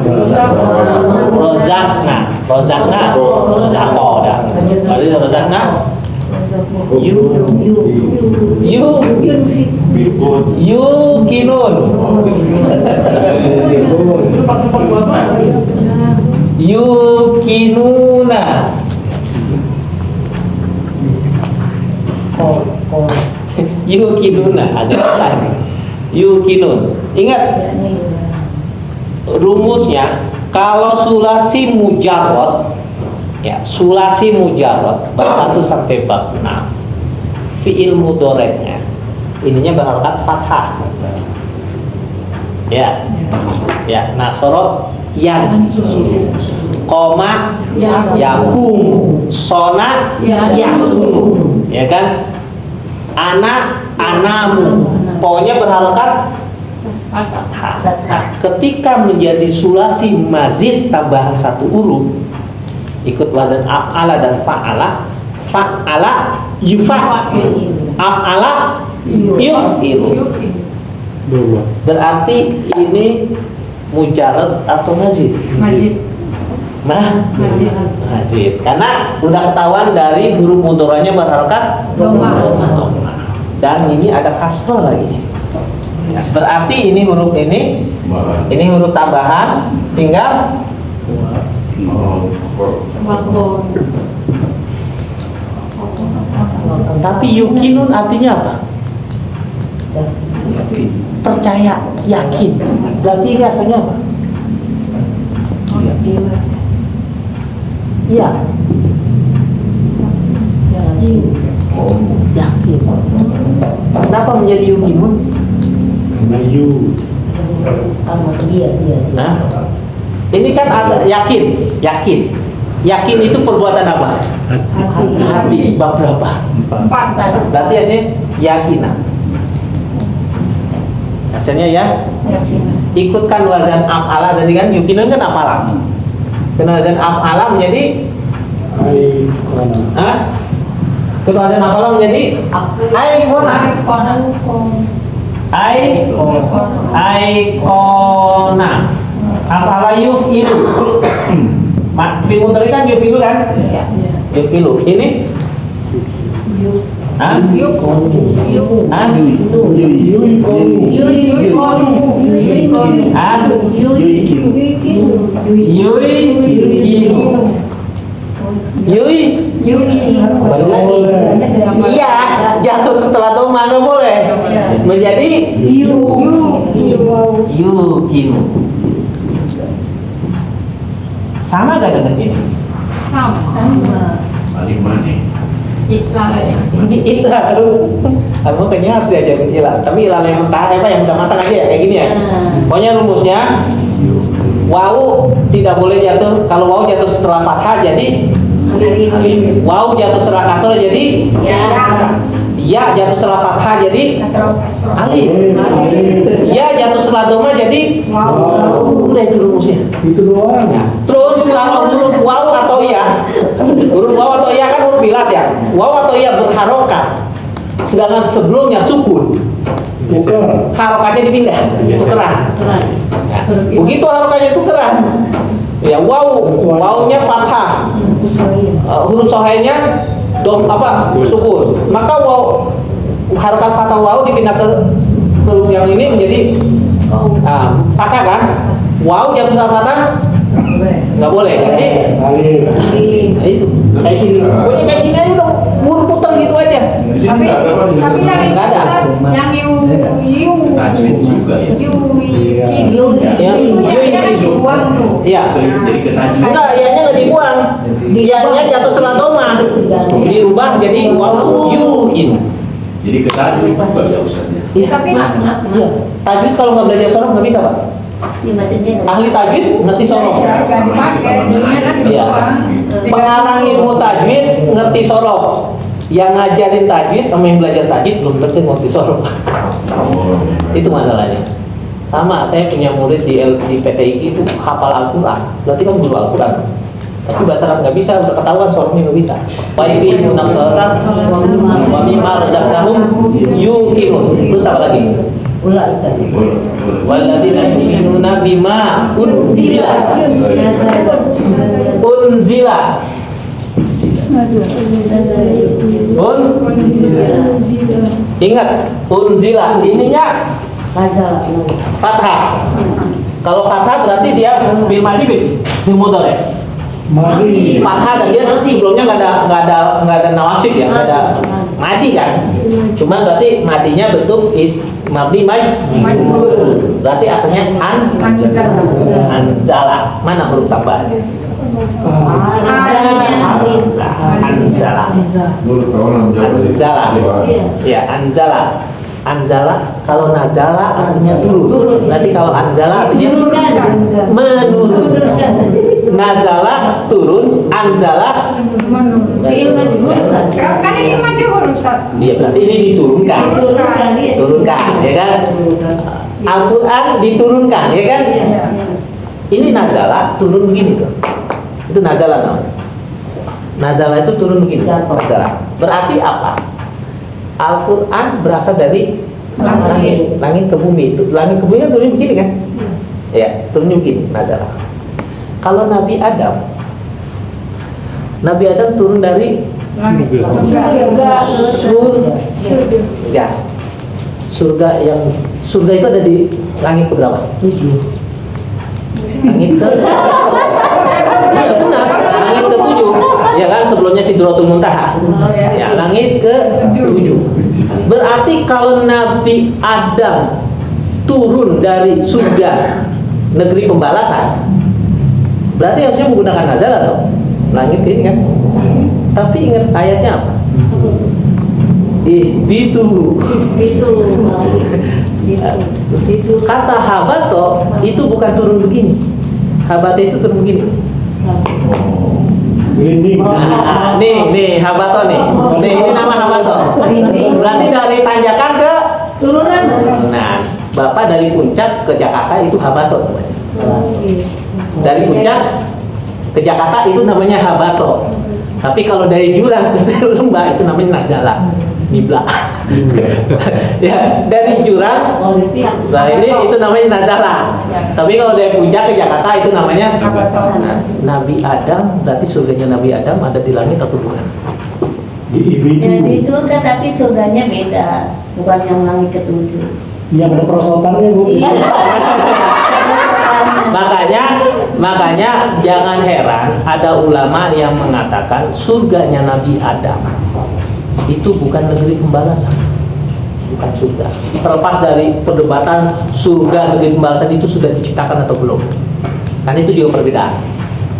A: razaqna yuqinun yuqinuna yuqinuna agak lain. Yuqinun. Ingat rumusnya, kalau sulasi mujarrad Ya, sulasi mujarrad bab 1 sampai bab 6. Fi'il mudhari'nya ininya berharokat fathah. Ya. Ya, nasoro yang koma yakum sona yasunu, ya kan? Anak anamu, pokoknya berharokat fathah. Ketika menjadi sulasi mazid tambahan satu huruf ikut wazan af'ala dan fa'ala. Fa'ala yufa'il, af'ala yuf'ilu. Berarti ini mujarrad atau mazid?
C: Majid.
A: Mazid. Karena udah ketahuan dari huruf mudhari'nya berharokat
C: Dhamma.
A: dan ini ada kasroh lagi. Berarti ini huruf ini huruf tambahan, tinggal tapi yukinun artinya apa? Percaya, yakin. Berarti ini asalnya apa? Iya. Yakin. Kenapa menjadi yukinun? Nah, ini kan asal yakin. Yakin itu perbuatan apa? Hati. Bab berapa?
C: 4.
A: Berarti ini yakinan. Hasilnya ya, ikutkan wazan af'ala tadi kan, yukinun kan af'ala. Dan wazan af'ala menjadi ikut wazan af'ala menjadi aikona. Af'ala yuf'ilu. Fi'il mudhari kan yuf'ilu kan? Yuf'ilu. Ini iya, jatuh setelah doma nggak boleh. Menjadi yukinu. Sama gak dengan ini?
C: Sama.
B: Paling mana?
C: Iklalnya.
A: Ini ilal. Kamu kayaknya harus diajarin ilal. Tapi ilal yang mentah apa yang udah matang aja ya, kayak gini ya. Pokoknya rumusnya wawu tidak boleh jatuh. Kalau wawu jatuh setelah fathah jadi wawu jatuh setelah kasroh jadi ya jatuh setelah fathah jadi alif. Ya jatuh setelah doma jadi udah itu rumusnya.
G: Itu doang.
A: Terus kalau huruf wawu atau ya, huruf wawu atau ya kan huruf bilat ya. Wawu atau ya berharokat, sedangkan sebelumnya sukun.
G: Bukan.
A: Harokatnya dipindah, tukeran. Ya. Begitu harokatnya tukeran, ya wawunya fathah, huruf sohainya sukun. Maka harokat fathah wawu dipindah ke huruf yang ini menjadi fathah kan? Wawu jatuh setelah fathah nggak boleh. Jadi itu kayak gini. Pokoknya kayak gini aja dong, putar gitu aja.
C: Tapi yang itu
A: Nggak ada.
C: yang
B: Tajwid juga ya.
C: dibuang tuh.
A: Iya.
B: Jadi ketajwid.
A: Enggak, ianya nggak dibuang. Ianya jatuh setelah doma, dirubah jadi wawu yukin.
B: Jadi ketajwid juga ya Ustaznya.
A: Iya.
C: Tapi
A: Iya. Tajwid kalau nggak belajar sorof nggak bisa, Pak. Ahli tajwid ngerti sorof.
C: nggak dipakai, jadinya kan
A: Iya.
C: dibuang.
A: Pengarang ilmu tajwid ngerti sorof. Yang ngajarin tajwid sama yang belajar tajwid belum tentu ngerti sorof. Itu masalahnya. Sama, saya punya murid di PTIK itu hafal Al-Quran. Berarti kan guru Al-Quran. Tapi bahasa Arab nggak bisa, udah ketahuan sorofnya nggak bisa. Baik di munasaratan, wa mimma razaqnahum yuqinun. Terus apa lagi? Walladzina yu'minuna bima unzila. Ingat, unzila ininya fathah. Kalau fathah berarti dia fil madhi fil mudhari.
G: Mari.
A: Fathah dan dia sebelumnya nggak ada nawasib ya, nggak ada madi kan. Cuma berarti madinya bentuk mabni majhul. Berarti asalnya anzala. Mana huruf tambahannya? Anzala.
D: Menurut kawan orang Jawa sih.
A: Anzala. Ya, anzala. Anzala kalau nazala artinya turun. Berarti kalau anzala artinya menurun. Nazala turun, anzala
C: Kan ini majhul Ustaz.
A: iya berarti ini diturunkan. Turunkan, ya kan? Al-Quran diturunkan, ya kan? Ini nazala turun begini tuh. Itu nazala namanya. Nazala itu turun begini. Nazala. Berarti apa? Al-Quran berasal dari langit ke bumi. Itu langit ke bumi kan turun begini kan? Ya, turunnya begini, nazala. Kalau Nabi Adam turun dari surga yang surga itu ada di langit ke berapa? 7. Langit ke ya benar, langit ke 7. Ya kan sebelumnya Sidratul Muntaha. Ya, langit ke 7. Berarti kalau Nabi Adam turun dari surga negeri pembalasan, berarti harusnya menggunakan nazala dong. Langit ini kan. Tapi ingat ayatnya apa? Itu kata habato itu bukan turun begini. Habato itu turun begini. Nah, nih habato nih. Ini nama habato. Berarti dari tanjakan ke turunan. Nah, Bapak dari puncak ke Jakarta itu habato namanya. Dari puncak ke Jakarta itu namanya habato. Tapi kalau dari jurang ke lembah itu namanya nazala. Nibla. Ya, dari jurang nah ini itu namanya nazala. Tapi kalau dari puncak ke Jakarta itu namanya nah, Nabi Adam. Berarti surganya Nabi Adam ada di langit atau bukan?
F: Di surga, tapi surganya beda, bukan yang langit ke-7.
G: Yang ada perosotannya Bu.
F: Iya.
A: Makanya jangan heran ada ulama yang mengatakan surganya Nabi Adam itu bukan negeri pembalasan, bukan surga. Terlepas dari perdebatan surga negeri pembalasan itu sudah diciptakan atau belum, kan itu juga perbedaan.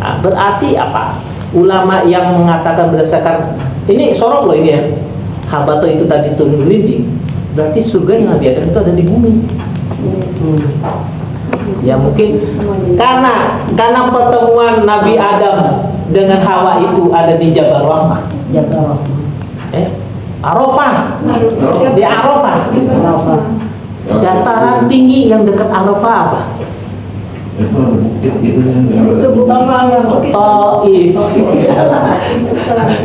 A: Nah, berarti apa? Ulama yang mengatakan berdasarkan ini sorok loh ini ya, habato itu tadi turun gelinding, berarti surganya Nabi Adam itu ada di bumi. Ya mungkin karena pertemuan Nabi Adam dengan Hawa itu ada di Jabal Rahmah. Arafah. Di Arafah. Dataran tinggi yang dekat Arafah apa?
D: Itu bukit gitu yang
A: Taif.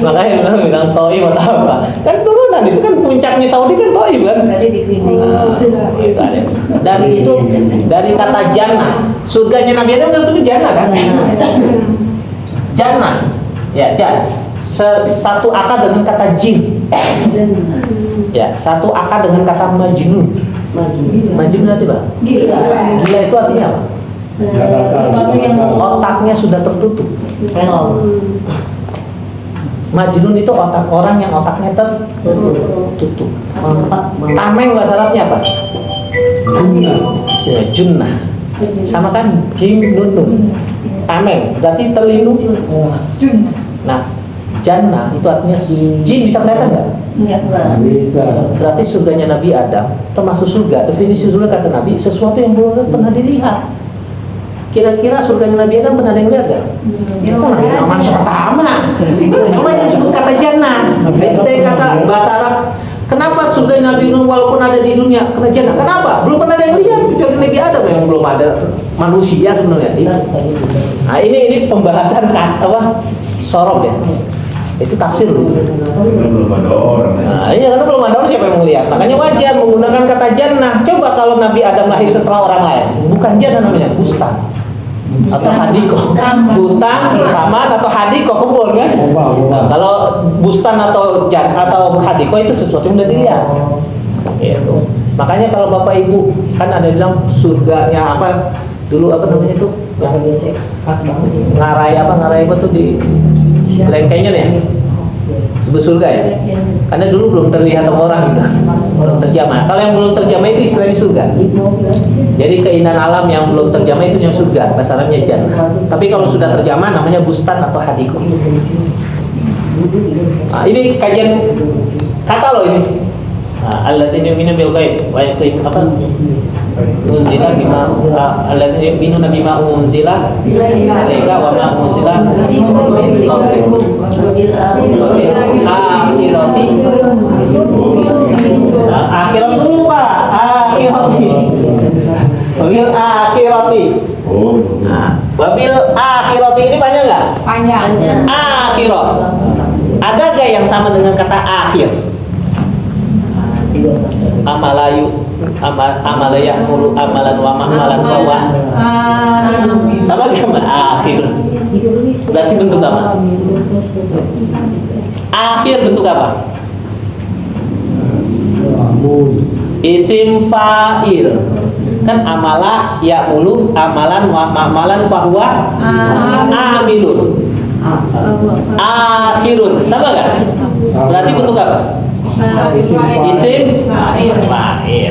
A: Makanya bilang Taif atau apa? Kan turunan itu kan puncaknya Saudi kan Taif kan? Itu ada. Dan itu dari kata jannah. Surganya Nabi Adam kan surga jannah kan? Jannah. Ya, satu akar dengan kata jin. Ya, satu akar dengan kata majnun. Majnun artinya apa? Gila itu artinya apa? Otaknya sudah tertutup. Majnun itu orang yang otaknya tertutup. Tameng bahasa Arabnya apa? Ya, junnah. Sama kan jim nun. Tameng berarti terlindung. Nah, jannah itu artinya jin, bisa kelihatan nggak?
G: Bisa.
A: Berarti surganya Nabi Adam termasuk surga. Definisi surga kata Nabi sesuatu yang belum pernah dilihat. Kira-kira surganya Nabi Adam pernah ada yang lihat nggak? Itu manusia pertama. Namanya disebut kata jannah. Itu dari kata bahasa Arab. Kenapa surga Nabi Nuh walaupun ada di dunia kena jannah? Kenapa? Belum pernah ada yang lihat kecuali Nabi Adam yang belum ada manusia sebenarnya. Nah ini pembahasan apa? Sorok ya. Itu tafsir dulu.
D: belum ada orang ya.
A: Nah, iya karena belum ada orang siapa yang melihat. Makanya wajar menggunakan kata jannah. Coba kalau Nabi Adam lahir setelah orang lain, bukan jannah namanya, bustan atau hadiko. Hutan, taman atau hadiko, kebun kan? Nah, kalau bustan atau hadiko itu sesuatu yang udah dilihat. Gitu. Makanya kalau Bapak Ibu kan ada bilang surganya apa dulu apa namanya itu? Ngarai apa tuh di Lengkenyen ya? disebut surga ya. Karena dulu belum terlihat sama orang gitu, belum terjamah. Kalau yang belum terjamah itu istilahnya surga. Jadi keindahan alam yang belum terjamah itu yang surga, bahasa Arabnya jannah. Tapi kalau sudah terjamah namanya bustan atau hadiko. Nah, ini kajian kata loh ini. Alladzina yu'minuna bil ghaib wa yuqimuna apa? Unzila bima alladzina yu'minuna bima unzila ilaika wa ma unzila akhirati. Akhirat dulu Pak, akhirati. Wabil akhirati.
D: Oh.
A: Nah, wabil akhirati ini panjang nggak?
C: Panjang.
A: Akhirat. Ada gak yang sama dengan kata akhir? Amalaya mulu amalan wa ma'amalan bahwa sama gak sama akhir? Berarti bentuk apa? Akhir bentuk apa? Isim fa'il. Kan amala ya'mulu amalan wa ma'amalan bahwa amilun. Akhirun sama gak? Berarti bentuk apa? Isim fa'il.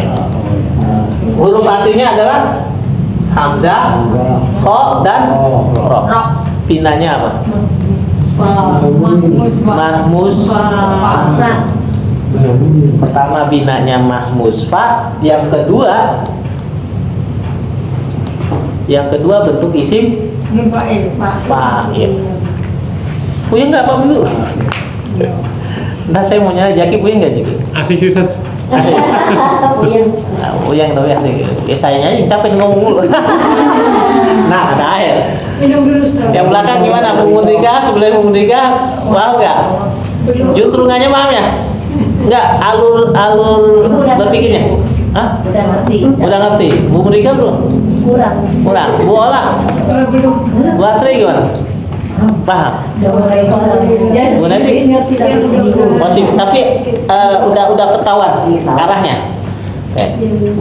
A: Huruf aslinya adalah hamzah, kha dan ra. Pinanya apa? Mahmus. Pertama binanya mahmus fa, yang kedua bentuk isim fa'il. Punya nggak apa dulu? Nah saya mau nyari Jaki, punya nggak Jaki?
B: Asik sih Ustaz.
A: Uyang tapi asik. Ya sayangnya yang capek ngomong mulu. Nah ada air.
C: Minum dulu Ustaz.
A: Yang belakang gimana? Mengundika, sebelum mengundika, paham nggak? Juntrungannya paham ya? Enggak, alur berpikirnya. Hah?
F: Udah ngerti.
A: Udah ngerti. Bu Mundika belum?
F: Kurang.
A: Bu Ola?
C: Belum.
A: Bu Asri gimana? Paham?
F: Bu
A: Nanti?
F: ngerti dari sini.
A: Masih, tapi udah ketahuan arahnya. Oke.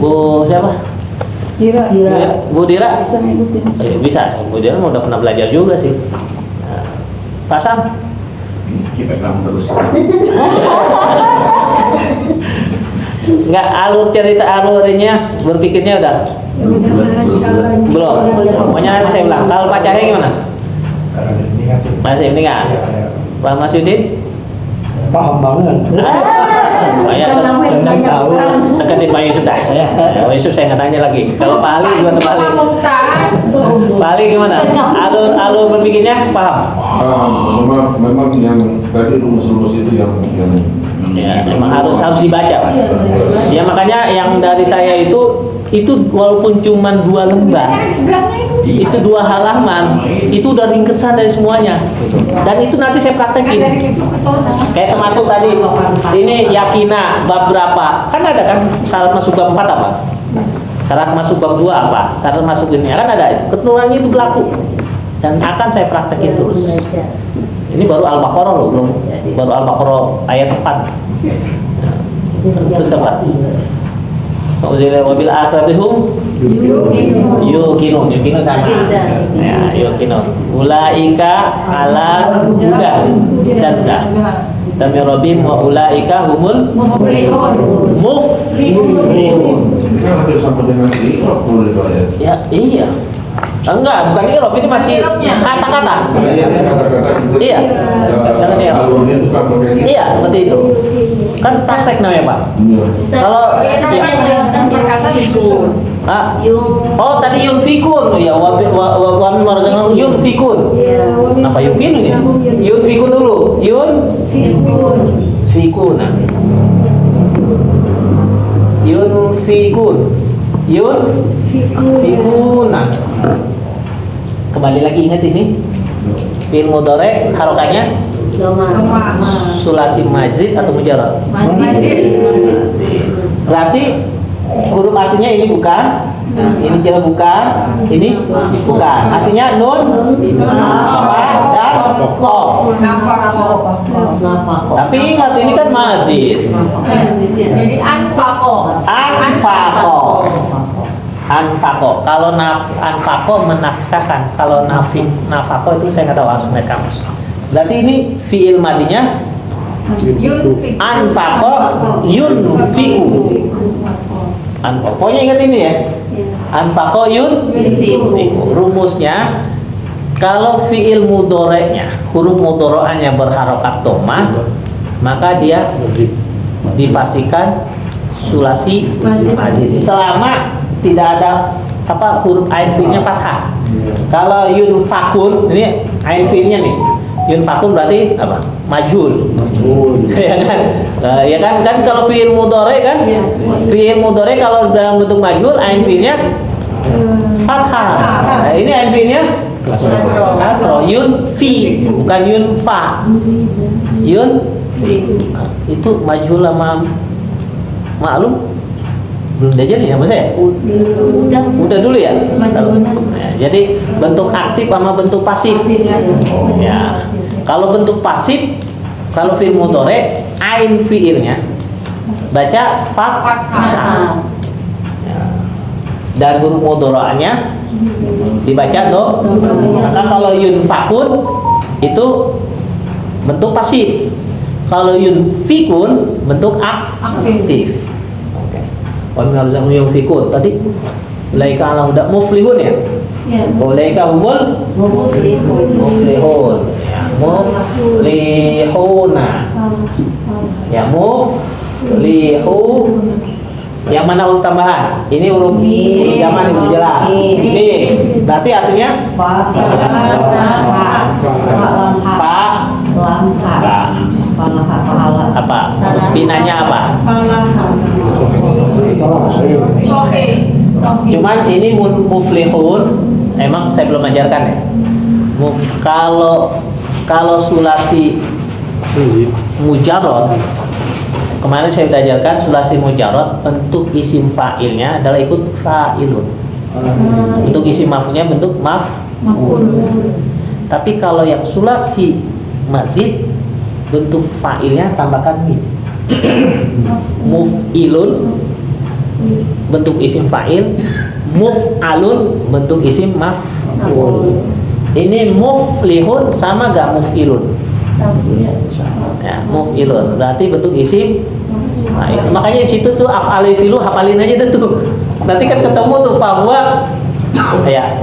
A: Bu siapa?
C: Kira.
A: Bu Dira? Bisa. Bu Dira udah pernah belajar juga sih. Nah, Pak Sam?
D: Kita kamu terus.
A: Enggak, alurnya berpikirnya udah belum. Pokoknya nanti saya bilang. Kalau Pak Cahaya gimana? Masih ini nggak? Pak Mas Yudin?
G: Paham banget.
A: Banyak tahu. Deketin Pak Yusuf dah. Pak Yusuf saya nggak tanya lagi. Kalau Pak Ali gimana Pak Ali? Pak Ali gimana? Alur berpikirnya paham?
D: Memang yang tadi rumus-rumus itu yang
A: Ya, memang harus dibaca Pak. Ya makanya yang dari saya itu walaupun cuma 2 lembar, itu 2 halaman, itu udah ringkesan dari semuanya. Dan itu nanti saya praktekin. Kayak termasuk tadi, ini yakina bab berapa? Kan ada kan syarat masuk bab 4 apa? Syarat masuk bab 2 apa? Syarat masuk ini kan ada. Ketentuannya itu berlaku. Dan akan saya praktekin terus. Ini baru Al-Baqarah loh, belum baru Al-Baqarah ayat 4. Terus apa? Uzila wabil akhiratihum yuqinun sama. Ya, yuqinun. Ulaika ala huda dan dah. Dami rabbihim wa ulaika humul muflihun.
D: kan hampir sama dengan ikhlas boleh ya.
A: Ya, iya. Enggak, bukan irob, ini masih kata-kata. Iya.
D: Alurnya itu kan pakai gitu.
A: Iya, seperti itu. Kan praktek namanya, Pak.
D: Iya.
A: Kalau
C: berkata itu.
A: oh tadi yunfikun ya wa marzaqnahum yunfikun. Apa yukin ini? Yunfikun dulu. Yunfikuna. Yunfikuna. Kembali lagi ingat ini. Fi'il mudhari harokatnya sulasi majzid atau mujarrad? Berarti huruf aslinya ini bukan, ini jelas bukan, ini bukan. Aslinya nun, fa dan qaf. Tapi ingat ini kan mazid.
C: Jadi anfaqo.
A: Anfaqo. Kalau anfaqo menafkahkan. Kalau nafaqo itu saya nggak tahu harus naik kamus. Berarti ini fiil madinya Anfaqo yunfiqu. Pokoknya ingat ini ya. Anfaqo yunfiqu. Rumusnya, kalau fiil mudhoreknya, huruf mudhoro'annya berharokat dhammah, maka dia dipastikan sulasi mazid. Selama tidak ada huruf ain fiilnya fathah. Kalau yunfakun, ini ain fiilnya nih. Yunfakun berarti apa? Majhul. Ya kan? Ya kan kalau fiil mudhari kan? Fiil mudhari kalau dalam bentuk majhul ain fiilnya fathah. Nah, ini ain fiilnya kasroh. Yunfi, bukan yunfa. Itu majhul sama maklum belum diajarin ya Mas ya? Udah dulu ya? Jadi bentuk aktif sama bentuk pasif. Ya. Kalau bentuk pasif, kalau fi'il mudhari, ain fi'ilnya baca fathah. Ya. Dan huruf mudhari'annya dibaca do. Maka kalau yunfakun itu bentuk pasif. Kalau yunfikun bentuk aktif. Wa min arzakum yunfikun. Tadi ulaika ala huda muflihun ya. Ulaika humul muflihun. Ya, muflihuna. Ya, muflihu. Yang mana huruf tambahan? Ini huruf zaman itu jelas. Ini berarti aslinya fa. Apa? Binanya apa? Cuman ini muflihun, emang saya belum ajarkan ya. Kalau sulasi mujarrad, kemarin saya sudah ajarkan sulasi mujarrad, bentuk isim fa'ilnya adalah ikut fa'ilun. Bentuk isim maf'ulnya bentuk maf'ul. Tapi kalau yang sulasi mazid, bentuk fa'ilnya tambahkan mim. Muf'ilun bentuk isim fa'il, muf'alun bentuk isim maf'ul. Ini muflihun sama gak muf'ilun? Ya, muf'ilun berarti bentuk isim fa'il. Makanya di situ tuh af'ali filu hafalin aja tuh. Nanti kan ketemu tuh bahwa ya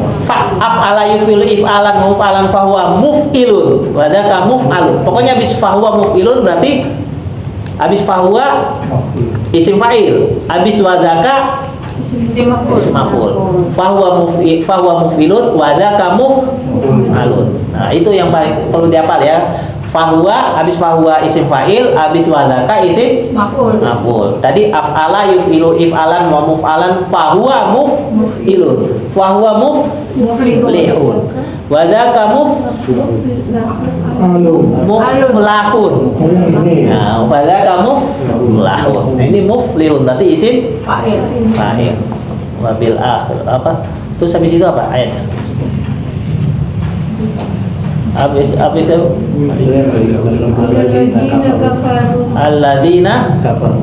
A: af'ala yufilu if'alan muf'alan fahuwa muf'ilun wa dzaka muf'alun. Pokoknya habis fahuwa muf'ilun berarti habis fahuwa isim fa'il, habis wa dzaka isim maf'ul. Fahuwa muf'ilun wa dzaka muf'alun. Nah, itu yang paling perlu dihafal ya. Fahuwa, habis fahuwa isim fa'il, habis wa dzaka isim maf'ul. Tadi af'ala yufilu if'alan wa muf'alan fahuwa muf'ilun. Fahuwa muflihun. Wa dzaka muflahun. Nah, wa dzaka muflahun. Nah, ini muflihun berarti isim fa'il. Wa bil akhir apa? Terus habis itu apa ayatnya? Habis alladzina kafaru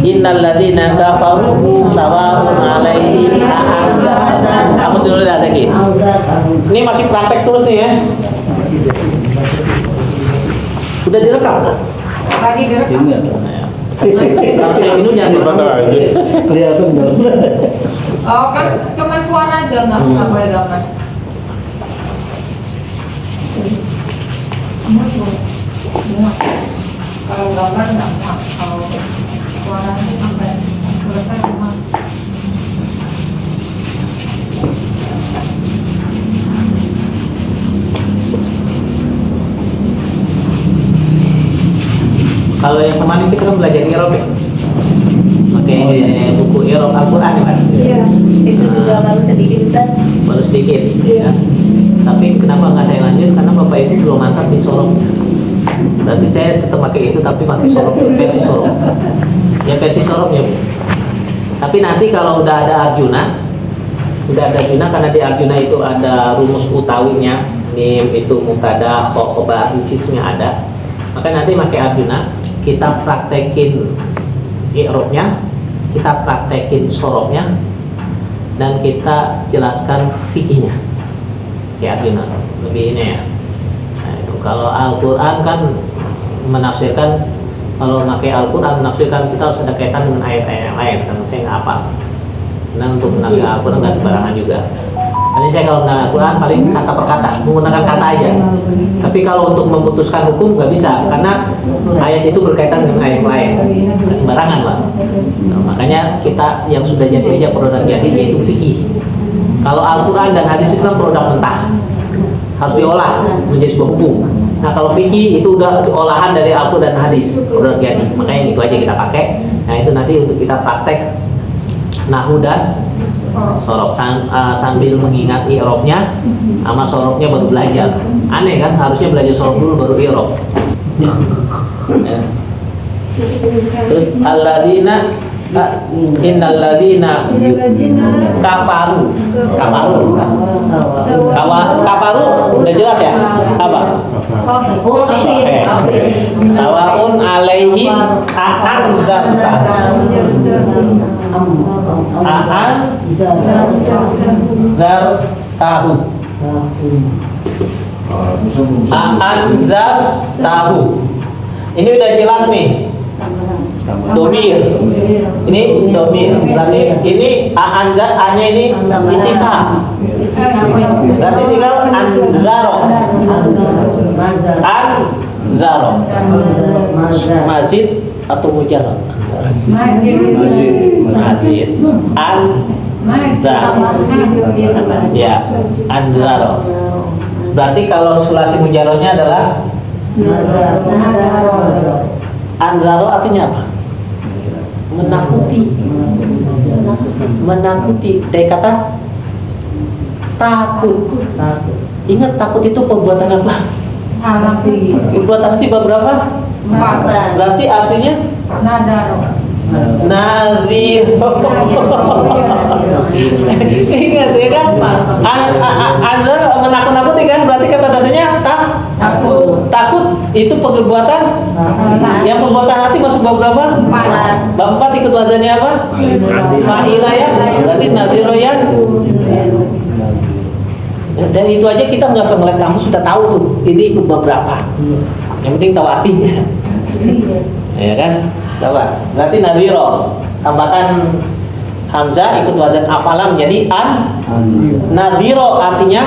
A: innal ladzina kafaru sawa'un 'alaihim kamu dulu dah sakit. Ini masih praktek terus nih ya. Udah direkam?
C: Lagi direkam.
A: Kalau saya minum jangan difoto lagi. Kelihatan dong.
C: Oh kan cuma suara aja nggak boleh gambar. Kalau gambar nggak muat, kalau suaranya sampai selesai muat.
A: Kalau yang kemarin kita kan belajar Irob ya, pakai buku Irob Al-Quran ya kan?
F: Iya, itu juga baru sedikit Ustaz.
A: Baru sedikit. Ya. Tapi kenapa nggak saya lanjut? Karena Bapak itu belum mantap di sorobnya. Berarti saya tetap pakai itu, tapi pakai sorok, versi sorok. Ya versi soroknya. Tapi nanti kalau udah ada Arjuna, karena di Arjuna itu ada rumus utawinya, mim itu mubtada, khobar di situnya ada. Maka nanti pakai Arjuna, kita praktekin i'robnya, kita praktekin soroknya, dan kita jelaskan fikihnya. Kayak Arjuna lebih ini ya. Nah, itu kalau Al-Quran kan menafsirkan, kalau pakai Al-Quran menafsirkan kita harus ada kaitan dengan ayat-ayat yang lain. Sekarang saya nggak hafal. Nah, untuk menafsirkan Al-Quran nggak sembarangan juga. Nanti saya kalau menafsirkan Al-Quran paling kata per kata, menggunakan kata aja. Tapi kalau untuk memutuskan hukum nggak bisa, karena ayat itu berkaitan dengan ayat lain. Nggak sembarangan, Pak. Nah, makanya kita yang sudah jadi aja produk jadi yaitu fikih. Kalau Al-Quran dan hadis itu kan produk mentah, harus diolah menjadi sebuah hukum. Nah, kalau fikih itu udah olahan dari Al-Quran dan hadis, produk jadi. Makanya itu aja kita pakai. Nah, itu nanti untuk kita praktek nahu dan sorob sambil mengingat i'robnya sama sorobnya baru belajar. Aneh kan, harusnya belajar sorob dulu baru i'rob. Ya. Terus alladzina innalladzina kafaru udah jelas ya apa sawaun alaihim tahu. Ini udah jelas nih. Domir. Ini domir. Berarti ini anzar A-nya ini istifham. Berarti tinggal anzaro. Anzaro. Mazid atau mujarrad? Mazid. Anzar. Ya, anzaro. Berarti kalau sulasi mujarrodnya adalah anzaro artinya apa? Menakuti dari kata takut. Ingat takut itu perbuatan apa? Perbuatan hati berapa?
C: 4.
A: Berarti aslinya
C: Nadaro.
A: Nazir. Ingat ya kan? Anzar menakut-nakuti kan? Berarti kata dasarnya takut itu perbuatan. Yang perbuatan hati masuk bab berapa? 4. Bab 4 ikut wazannya apa? Fa'ilah ya. Berarti naziro ya. Dan itu aja kita nggak usah ngeliat kamu sudah tahu tuh ini ikut bab berapa. Yang penting tahu artinya. Ya kan? Coba. Berarti nadhiro tambahkan hamzah ikut wazan afalam menjadi an. Nadhiro artinya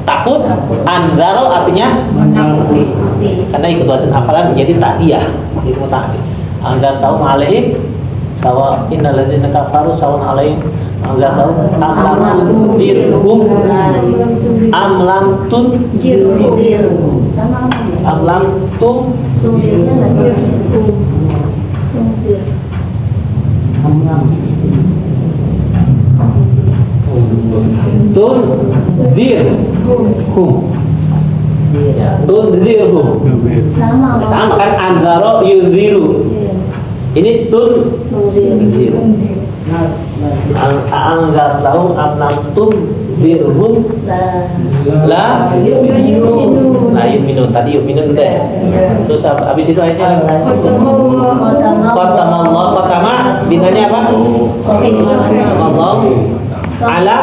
A: takut, anzaro artinya
C: Menakuti.
A: karena ikut wazan afalam menjadi ta'diyah. Jadi muta'addi. Anzar tahu alaihim sawa innal ladzina kafaru sawan alaihim anzar tahu am lam tundirhum am lam tundirhum
F: sama
A: am lam tum
F: sumbernya nggak sama.
A: tundirhum. Ya, tundirhum. Sama kan anzaro yudhiru. Ini tunziru. Anzar tahu am lam tundirhum la yu'minun. Tadi yu'minun udah ya. Terus habis itu ayatnya khatama bintangnya apa? Allah ala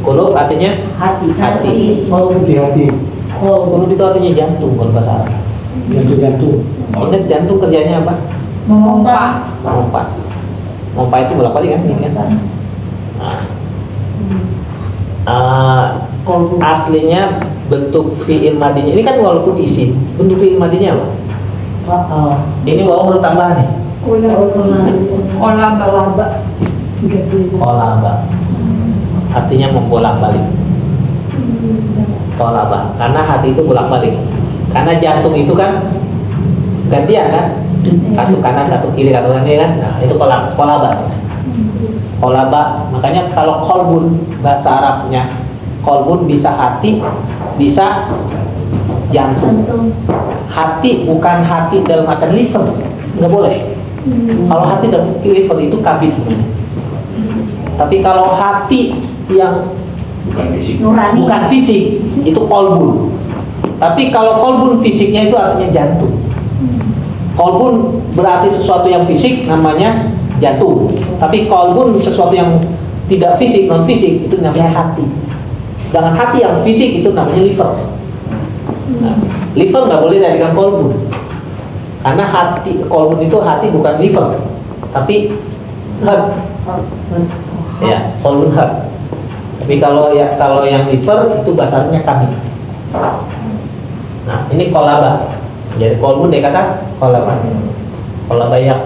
A: Kulub artinya hati. Kulub itu artinya jantung kalau bahasa Arab. Jantung. Ingat jantung kerjanya apa? Mompa itu bolak-balik kan? Ini kan? Aslinya bentuk fi'il madinya. Ini kan walaupun isim, bentuk fi'il madinya apa? Ini waw huruf tambahan nih. Kolaba. Artinya membolak-balik. Kolaba. Karena hati itu bolak-balik. Karena jantung itu kan gantian kan? Kartu kanan, kartu kiri, kartu kanan kan? Nah, itu kolaba. Makanya kalau kolbun bahasa Arabnya, kolbun bisa hati, bisa jantung. Hati bukan hati dalam arti liver, nggak boleh. Kalau hati dalam liver itu kabin. Tapi kalau hati yang bukan fisik itu kolbun. Tapi kalau kolbun fisiknya itu artinya jantung. Kolbun berarti sesuatu yang fisik namanya jantung. Tapi kolbun sesuatu yang tidak fisik, non fisik itu namanya hati. Dengan hati yang fisik itu namanya liver. Nah, liver nggak boleh jadikan kolbun, karena hati kolbun itu hati bukan liver, tapi heart. Ya, kolbun heart. Tapi kalau yang liver itu basarnya kami. Nah, ini kolaba. Jadi kolbun dia kata kolaba. Kolabayak.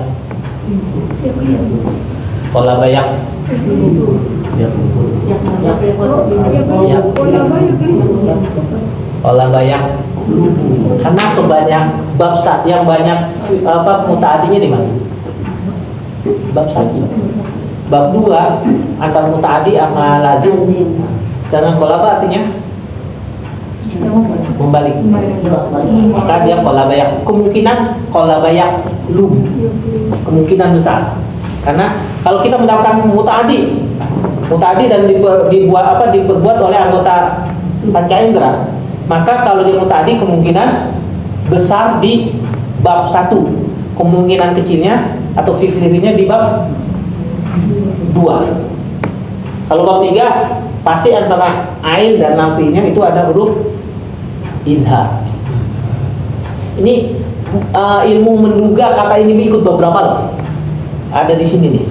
A: Kolabayak. Ya. Kolabayak. Karena kebanyak bab yang banyak mutaadinya di mana? Bab 1. Bab 2 antara mutaadi sama lazim. Karena kolaba artinya membalik. Maka dia kolabayak. Kemungkinan kolabayak lub. Kemungkinan besar. Karena kalau kita mendapatkan mutaadi dan diperbuat oleh anggota panca indera, maka kalau dia mutaadi kemungkinan besar di bab 1, kemungkinan kecilnya atau 50-nya di bab 2. Kalau bab 3 pasti antara ain dan nafinya itu ada huruf izhar. Ini ilmu menduga kata ini ikut beberapa loh. Ada di sini nih.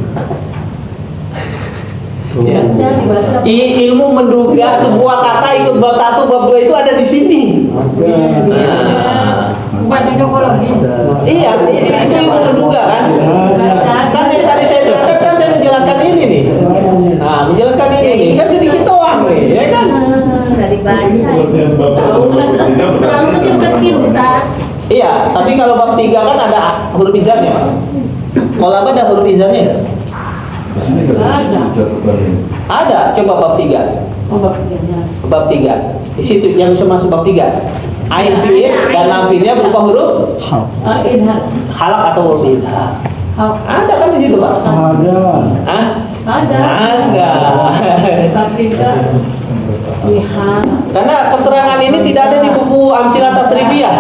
A: Ya. Ilmu menduga sebuah kata ikut bab 1, bab 2 itu ada di sini.
C: Bukan cocokologi.
A: Iya, itu ilmu menduga kan? Kan yang tadi saya jelaskan kan saya menjelaskan ini nih. Nah, menjelaskan ini nih kan sedikit doang nih, ya kan?
F: Dari baca. Kalau kecil besar.
A: Iya, tapi kalau bab 3 kan ada huruf izarnya, Pak. Kalau apa ada huruf izarnya nggak?
D: Di sini ada catatan ini.
A: Ada, coba bab 3. Bab 3. Di situ yang bisa masuk bab 3. Ain fi'il dan lam fi'ilnya berupa huruf halak atau huruf izhar. Ada kan di situ, Pak?
G: Ada.
A: Hah?
C: Ada.
A: Karena keterangan ini tidak ada di buku Amsilah Tasrifiyah.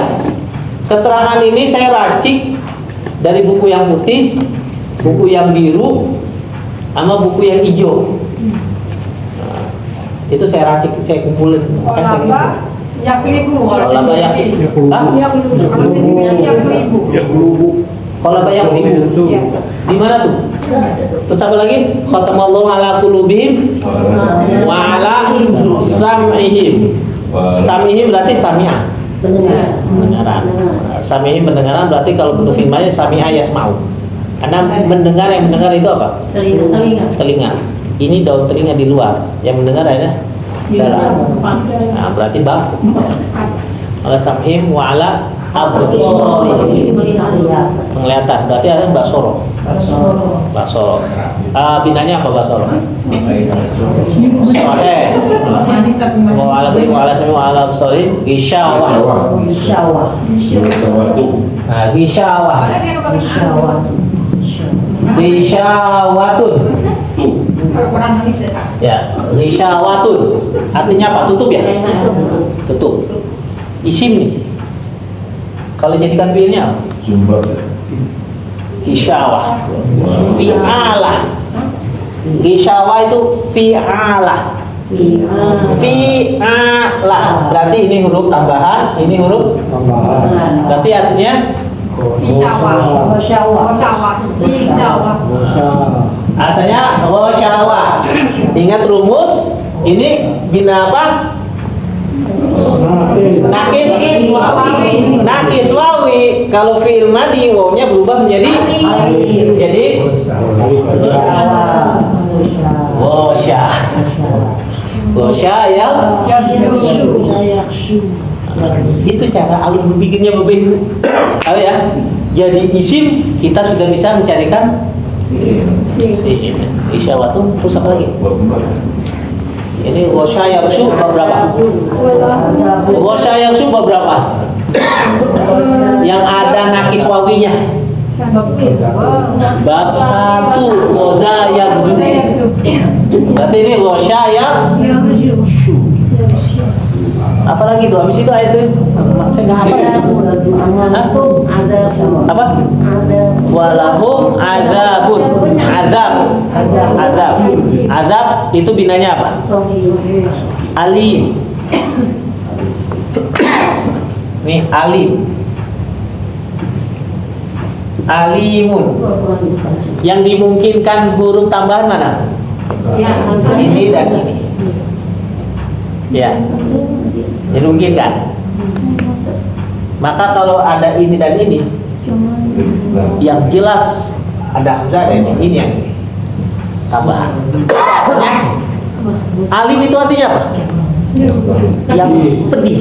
A: Keterangan ini saya racik dari buku yang putih, buku yang biru, sama buku yang hijau. Nah, itu saya racik, saya kumpulin.
C: Kolaba yaklibu.
A: Kolaba yaklibu. Hah?
C: Kalau jadi bilang yaklibu.
A: Kolaba yaklibu.
C: Iya.
A: Di mana tuh? Terus apa lagi? Khatamallahu ala qulubihim wa ala sam'ihim. Sam'ihim berarti sami'ah. Pendengaran. Samihim pendengaran berarti kalau bentuk firmannya sami'a yasma'u. Karena mendengar, yang mendengar itu apa? Telinga. Ini daun telinga di luar. Yang mendengar adalah darah. Nah, berarti bab ala samihim wa ala absarihim. Penglihatan. Berarti ada basoro. Basoro. Binanya apa basoro? Sohe. Wa ala samihim wa ala absarihim gisyawah. Nah, gisyawah. Gisyawatun. Ya, gisyawatun. Artinya apa? Tutup ya? Tutup. Isim nih. Kalau jadikan fiilnya
D: Sumber.
A: gisyawah. Fi'alah. Gisyawah itu fi'alah. Fi'alah. Berarti ini huruf tambahan, ini huruf
G: Tambahan.
A: berarti aslinya asalnya ghasyawah. Ingat rumus ini bina apa? Nakis wawi. Kalau fi'il madi wawnya berubah menjadi ghasya. Ghasya yang itu cara alus berpikirnya Bapak Ibu. Tahu ya? Jadi isim kita sudah bisa mencarikan isyawatun. Terus apa lagi? Ini ghasya yang bab berapa? Ghasya yang bab berapa? Yang ada nakis wawinya. Bab 1 ghasya yang berarti ini ghasya yang Apalagi tuh, habis itu ayat itu saya nggak hafal.
F: Ada
A: Apa? Walahum azabun. Azab itu binanya apa? Alim. Nih alim. Alimun. Yang dimungkinkan huruf tambahan mana? Ini dan ini. Ya. Dimungkinkan. Maka kalau ada ini dan ini, yang jelas ada hamzah dan ini yang tambahan. Maksudnya, alim itu artinya apa? Yang pedih.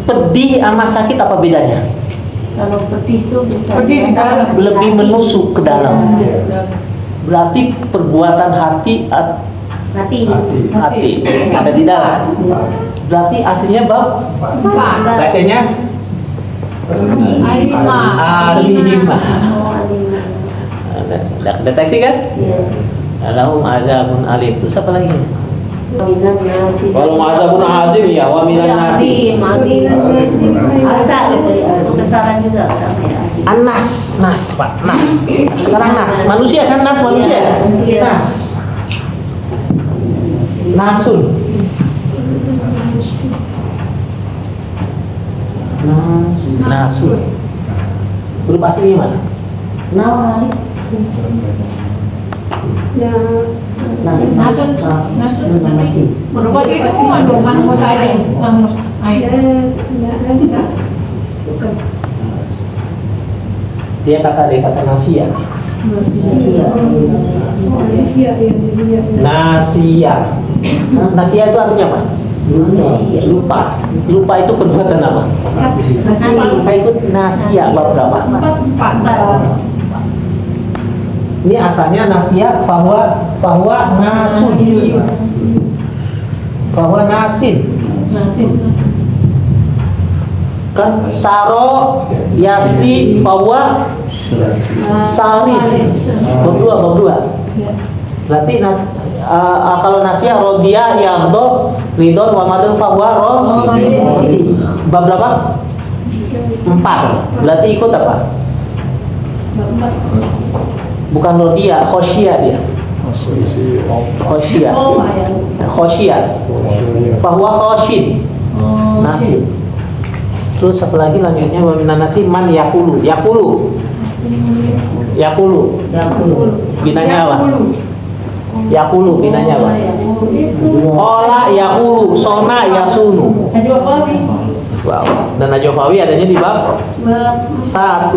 A: Pedih sama sakit apa bedanya?
F: Kalau pedih itu bisa
C: Pedih di dalam.
A: Lebih menusuk ke dalam. Berarti perbuatan hati
F: hati.
A: ada di dalam. Berarti aslinya bab bacanya alimah. Udah deteksi kan? Lahum azabun alim. Terus apa lagi? Kalau azabun azim ya wa minan nasi.
F: Asal itu kesalahan juga.
A: Nas, Pak, nas. Sekarang nas, manusia kan nas manusia. Nas. Nasun. Nasun. Huruf aslinya mana?
F: Nawali.
C: Nasun. Berubah jadi semua dong, mangus aja. Mangus.
A: Dia kata nasia. Nasia. Nasia itu artinya apa? Lupa itu perbuatan apa? Maka ikut nasia bab berapa? Ini asalnya nasia bahwa nasun. Bahwa nasin. Kan saro yasi bahwa salim. Bab dua. Berarti kalau nasia rodia yardo ridon wa madun bahwa rodi. Bab berapa? 4. Berarti ikut apa? Bukan rodia, khosyia dia. Khosyia. Bahwa khosyin. Nasib. Terus apa lagi lanjutnya? Waminan nasi man yakulu. Binanya apa? Yakulu binanya apa? Ola yakulu, sona yasunu. Dan Najwawi adanya di bab 1.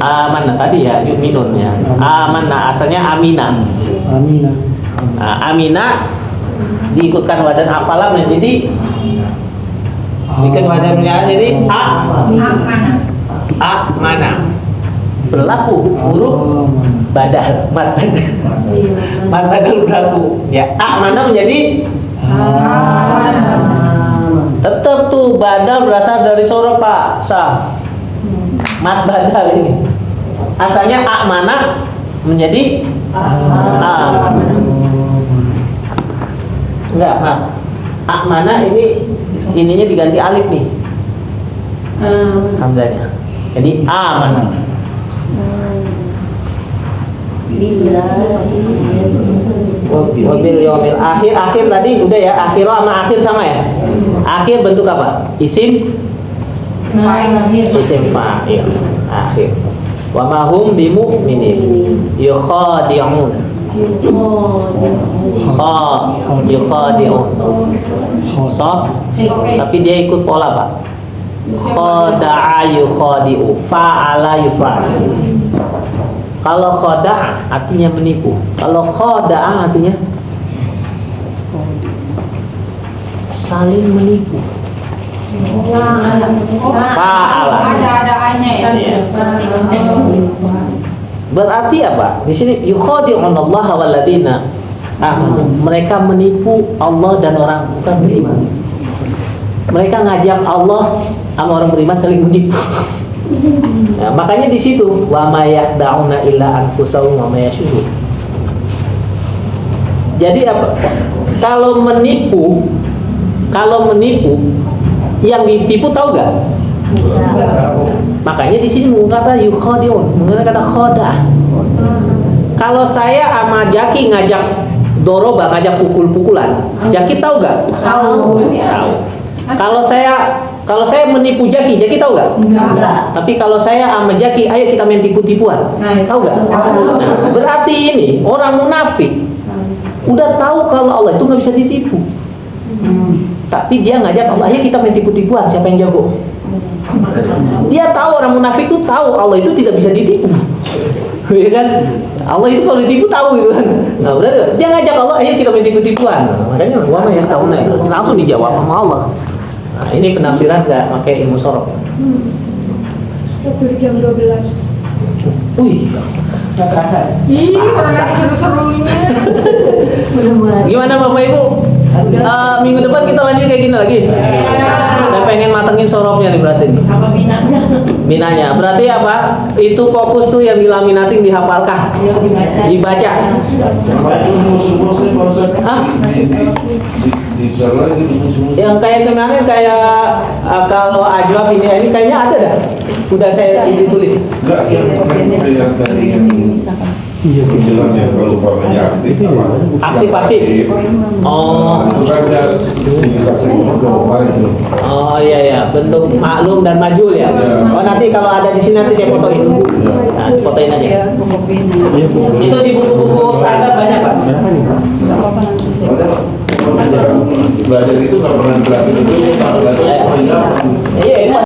A: Amanna tadi ya, yuminun ya. Amanna asalnya amina. Amina diikutkan wazan afalah menjadi bikin wazannya jadi mana berlaku huruf badal mad badal berlaku ya mana menjadi tetap tuh badal berasal dari soro Pak Sam mad badal ini asalnya mana menjadi enggak mana ininya diganti alif nih hamzanya jadi amanah. Wabil yaumil akhir tadi udah ya, akhir sama akhir sama ya. Akhir bentuk apa? Isim fa'il. Akhir. Wa ma hum bimu'minin yukhadi'un. Yukhadi'un. Tapi dia ikut pola Pak. Khada'a yukhadi'u, fa'ala yufa'il. Kalau khada'a artinya menipu. Kalau khada'a artinya saling menipu. Fa'ala.
C: Ada-adanya ya.
A: Berarti apa? Di sini yukhadi'un Allah waladina. Mereka menipu Allah dan orang bukan beriman. Mereka ngajak Allah sama orang beriman saling menipu. Nah, makanya di situ wa ma yakhda'una illa anfusahum wa ma yashurun. Jadi apa? Kalau menipu yang ditipu tahu gak? Makanya di sini mengatakan yukhadi'un, menggunakan kata khodah. Kalau saya sama Jaki ngajak doroba, ngajak pukul-pukulan, Jaki tahu gak?
F: Tahu.
A: Tahu. Kalau saya menipu Jaki tahu gak?
F: Enggak.
A: Tapi kalau saya sama Jaki, ayo kita main tipu-tipuan, tahu gak?
F: Tahu.
A: Nah, berarti ini orang munafik udah tahu kalau Allah itu nggak bisa ditipu. Tapi dia ngajak Allah, ayo kita main tipu-tipuan, siapa yang jago? Dia tahu, orang munafik itu tahu Allah itu tidak bisa ditipu. Ya kan? Allah itu kalau ditipu tahu gitu kan. Nah, berarti dia ngajak Allah, ayo kita main tipu-tipuan. Nah, makanya wa ma yakhda'una langsung dijawab sama Allah. Nah, ini penafsiran nggak pakai ilmu sorok.
C: Jam 12.
A: Wih,
G: Nggak terasa.
C: Ih, mana seru-serunya.
A: gimana Bapak Ibu? Minggu depan kita lanjut kayak gini lagi. Saya pengen matengin soroknya nih berarti nih.
F: Apa minatnya?
A: Minanya berarti apa? Itu fokus tuh yang dilaminating dihafalkan,
F: Yang
A: dibaca.
D: Sama itu musuh-musuh nih Pak Ustaz.
A: Hah?
D: Di share lagi di musuh-musuh.
A: Yang kayak kemarin kayak kalau ajwab ini kayaknya ada dah. Udah saya ditulis.
D: Enggak, yang tadi yang penjelasannya kalau umpamanya aktif apa?
A: Aktif pasif. Oh.
D: Itu kan ada indikasi berdoa itu.
A: Oh iya, bentuk maklum dan majul ya. Oh nanti kalau ada di sini nanti saya fotoin. Nah, fotoin aja. Itu di buku-buku standar banyak Pak.
D: Belajar itu nggak pernah belajar itu, belajar
A: Iya,